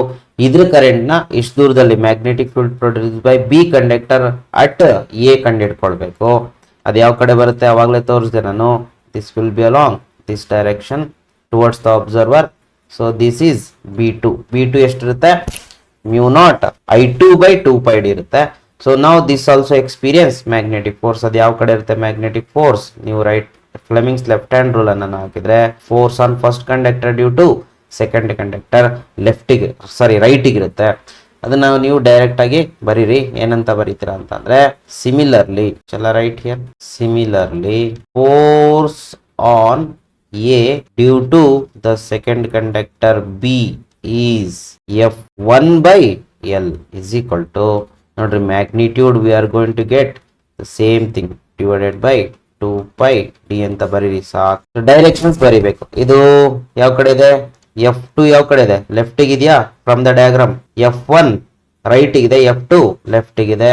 ಇದ್ರ ಕರೆಂಟ್ ನ ಇಷ್ಟು ದೂರದಲ್ಲಿ magnetic field produce by B conductor at A ಕಂಡುಹಿಡ್ಕೊಳ್ಬೇಕು. ಅದು ಯಾವ ಕಡೆ ಬರುತ್ತೆ ಅವಾಗಲೇ ತೋರಿಸಿದೆ ನಾನು. This will be along this direction towards the observer. So this is B2 ಎಷ್ಟಿರುತ್ತೆ, mu naught I2 by 2 pi d ಇರುತ್ತೆ. ಸೊ ನಾವು this also experience magnetic force. ಅದು ಯಾವ ಕಡೆ ಇರುತ್ತೆ ಮ್ಯಾಗ್ನೆಟಿಕ್ ಫೋರ್ಸ್, ನೀವು right Fleming's left hand rule ಅನ್ನ ಹಾಕಿದ್ರೆ, force on first conductor due to second conductor ರೈಟಿಗೆ ಇರುತ್ತೆ. ಅದನ್ನ ನೀವು ಡೈರೆಕ್ಟ್ ಆಗಿ ಬರೀರಿ. ಏನಂತ ಬರೀತೀರಾ ಅಂತಂದ್ರೆ, similarly, right here, similarly force on A due to the second conductor B is F1 by L is equal to, ನೋಡ್ರಿ magnitude we are going to get the same thing divided by 2 pi d ಅಂತ ಬರೀರಿ ಸಾಕು. Directions ಬರಿಬೇಕು. ಇದು ಯಾವ ಕಡೆ ಇದೆ, F2 ಯಾವ ಕಡೆ ಇದೆ, ಲೆಫ್ಟ್ ಇದೆಯಾ from the diagram, F1 right ಇದೆ, F2 ಲೆಫ್ಟ್ ಇದೆ.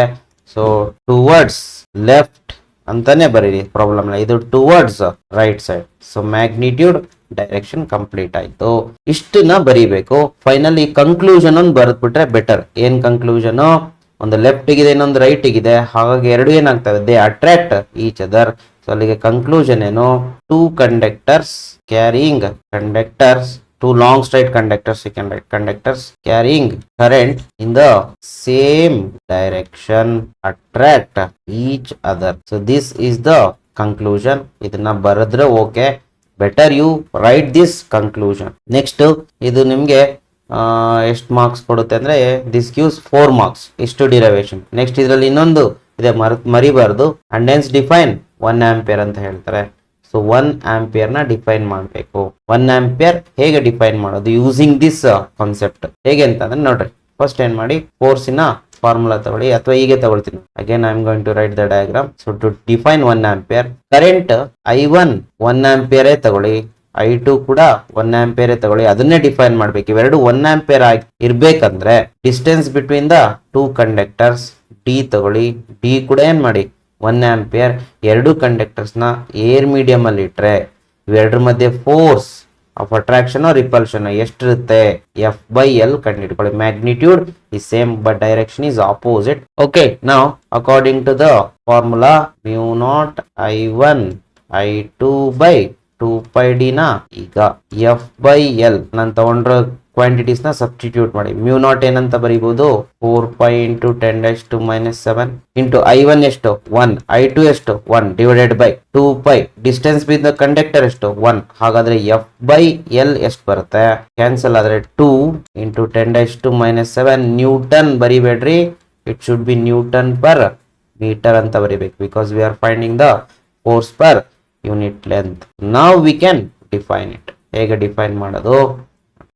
ಸೊ ಟುವರ್ಡ್ಸ್ ಲೆಫ್ಟ್ ಅಂತಾನೆ ಬರೀರಿ, ಪ್ರಾಬ್ಲಮ್ ಇಲ್ಲ. ಇದು towards right side. So magnitude direction complete ಆಯ್ತು. ಇಷ್ಟನ್ನ ಬರೀಬೇಕು. ಫೈನಲ್ ಈ ಕನ್ಕ್ಲೂಷನ್ ಒಂದು ಬರೆದ್ಬಿಟ್ರೆ ಬೆಟರ್. ಏನ್ ಕನ್ಕ್ಲೂಷನ್, ಒಂದು ಲೆಫ್ಟ್ ಗಿದೆ ಇನ್ನೊಂದು ರೈಟ್ ಗಿದೆ, ಹಾಗಾಗಿ ಎರಡು ಏನಾಗ್ತವೆ, they attract each other. So ಅಲ್ಲಿಗೆ ಕನ್ಕ್ಲೂಷನ್ ಏನು, two conductors carrying conductors, two long straight conductors carrying current in the same direction attract each other. So this is the conclusion. ಇದನ್ನ ಬರೆದ್ರೆ okay, better you write this conclusion. Next ಇದು ನಿಮ್ಗೆ ಎಷ್ಟು marks ಕೊಡುತ್ತೆ ಅಂದ್ರೆ, this gives 4 marks ಇಷ್ಟು derivation. Next ಇದರಲ್ಲಿ ಇನ್ನೊಂದು ಇದೆ, ಮರಿಬಾರ್ದು, ಅಂಡ್ ಹೆನ್ಸ್ ಡಿಫೈನ್ 1 ಆಂಪಿಯರ್ ಅಂತ ಹೇಳ್ತಾರೆ. ಸೊ 1 ಆಂಪಿಯರ್ ನ ಡಿಫೈನ್ ಮಾಡಬೇಕು. 1 ಆಂಪಿಯರ್ ಹೇಗೆ ಡಿಫೈನ್ ಮಾಡೋದು, ಯೂಸಿಂಗ್ ದಿಸ್ ಕಾನ್ಸೆಪ್ಟ್. ಹೇಗೆ ಅಂತಂದ್ರೆ ನೋಡ್ರಿ, ಫಸ್ಟ್ ಏನ್ ಮಾಡಿ, ಫೋರ್ಸಿನ ಫಾರ್ಮುಲಾ ತಗೊಳ್ಳಿ, ಅಥವಾ ಹೀಗೆ ತಗೊಳ್ತೀನಿ. Again I am going to write the diagram. So to define 1 ampere, current I1 1 ಆಂಪಿಯರೇ ತಗೊಳ್ಳಿ, I2 ಕೂಡ 1 ಆಂಪಿಯರೇ ತಗೊಳ್ಳಿ, ಅದನ್ನೇ ಡಿಫೈನ್ ಮಾಡ್ಬೇಕು. ಇವೆರಡು 1 ಆಂಪಿಯರ್ ಆಗಿ ಇರ್ಬೇಕಂದ್ರೆ distance between the 2 conductors D ತಗೊಳ್ಳಿ, D ಕೂಡ ಏನ್ ಮಾಡಿ 1 ಆಂಪಿಯರ್. ಎರಡು ಕಂಡಕ್ಟರ್ಸ್ ನ ಏರ್ ಮೀಡಿಯಂ ಅಲ್ಲಿ ಇಟ್ರೆ ಇವೆರಡರ ಮಧ್ಯೆ ಫೋರ್ಸ್ ಆಫ್ ಅಟ್ರಾಕ್ಷನ್ ರಿಪಲ್ಷನ್ ಎಷ್ಟಿರುತ್ತೆ, F/L ಕಂಡುಹಿಡ್ಕೊಳ್ಳಿ. Magnitude is same but direction is opposite. Okay, now according to the formula μ0 I1 I2 by 2 pi d ನ ಈಗ F/L ನಾನು ತಗೊಂಡ್ರ ಕ್ವಾಂಟಿಟೀಸ್ ನ ಸಬ್ಸ್ಟಿಟ್ಯೂಟ್ ಮಾಡಿ. μ0 ಏನಂತ ಬರೀಬಹುದು, 4 pi into 10⁻⁻⁷ ಇಂಟು I1 ಎಷ್ಟು 1, I2 ಎಷ್ಟು 1 divided by 2 pi. Distance between the conductor ಎಷ್ಟು 1, ಹಾಗಾದ್ರೆ F/L ಎಷ್ಟು ಬರುತ್ತೆ, ಕ್ಯಾನ್ಸಲ್ ಆದ್ರೆ 2 into 10⁻⁷ ನ್ಯೂಟನ್ ಬರಿಬೇಡ್ರಿ, it should be newton per metre ಅಂತ ಬರಿಬೇಕು, because we are finding the force per unit length. Now we can define it. ಹೇಗೆ define ಮಾಡೋದು,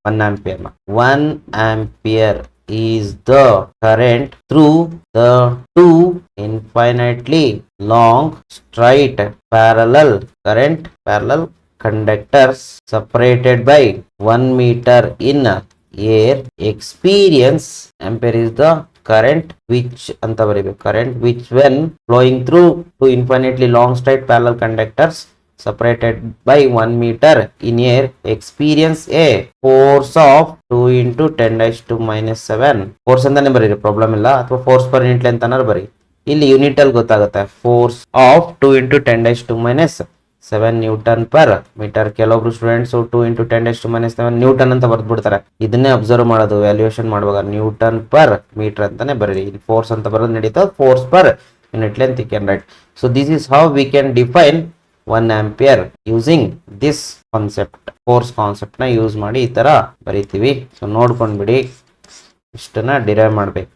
1 ampere 1 ampere is the current through the two infinitely long straight parallel conductors separated by 1 meter in air. Experience ampere is the current which anta baribe, current which when flowing through two infinitely long straight parallel conductors separated by 1 meter in air experience a force of 2 into 10⁻⁷. Force ಅಂತಾನೆ ಬರೀರಿ, problem ಇಲ್ಲ, ಅಥವಾ force per unit length ಅನ್ನಾರು ಬರೀ. ಇಲ್ಲಿ unit ಅಲ್ಲಿ ಗೊತ್ತಾಗುತ್ತೆ. Force of 2 into 10⁻⁷ newton per metre. ಕೆಲವೊಬ್ರು ಸ್ಟೂಡೆಂಟ್ಸ್ 2 into 10⁻⁷ ನ್ಯೂಟನ್ ಅಂತ ಬರ್ದು ಬಿಡ್ತಾರೆ. ಇದನ್ನೇ ಅಬ್ಸರ್ವ್ ಮಾಡೋದು ವ್ಯಾಲ್ಯೂಯೇಷನ್ ಮಾಡುವಾಗ, ನ್ಯೂಟನ್ ಪರ್ ಮೀಟರ್ ಅಂತಾನೆ ಬರೀರಿ. ಇಲ್ಲಿ ಫೋರ್ಸ್ ಅಂತ ಬರೋದು ನಡೀತಾ, force per unit length you can write. So this is how we can define 1 ampere using this concept. Force concept ನ ಯೂಸ್ ಮಾಡಿ ಈ ತರ ಬರೀತೀವಿ. ಸೊ ನೋಡ್ಕೊಂಡ್ಬಿಡಿ, ಇಷ್ಟನ್ನ ಡಿರೈವ್ ಮಾಡ್ಬೇಕು.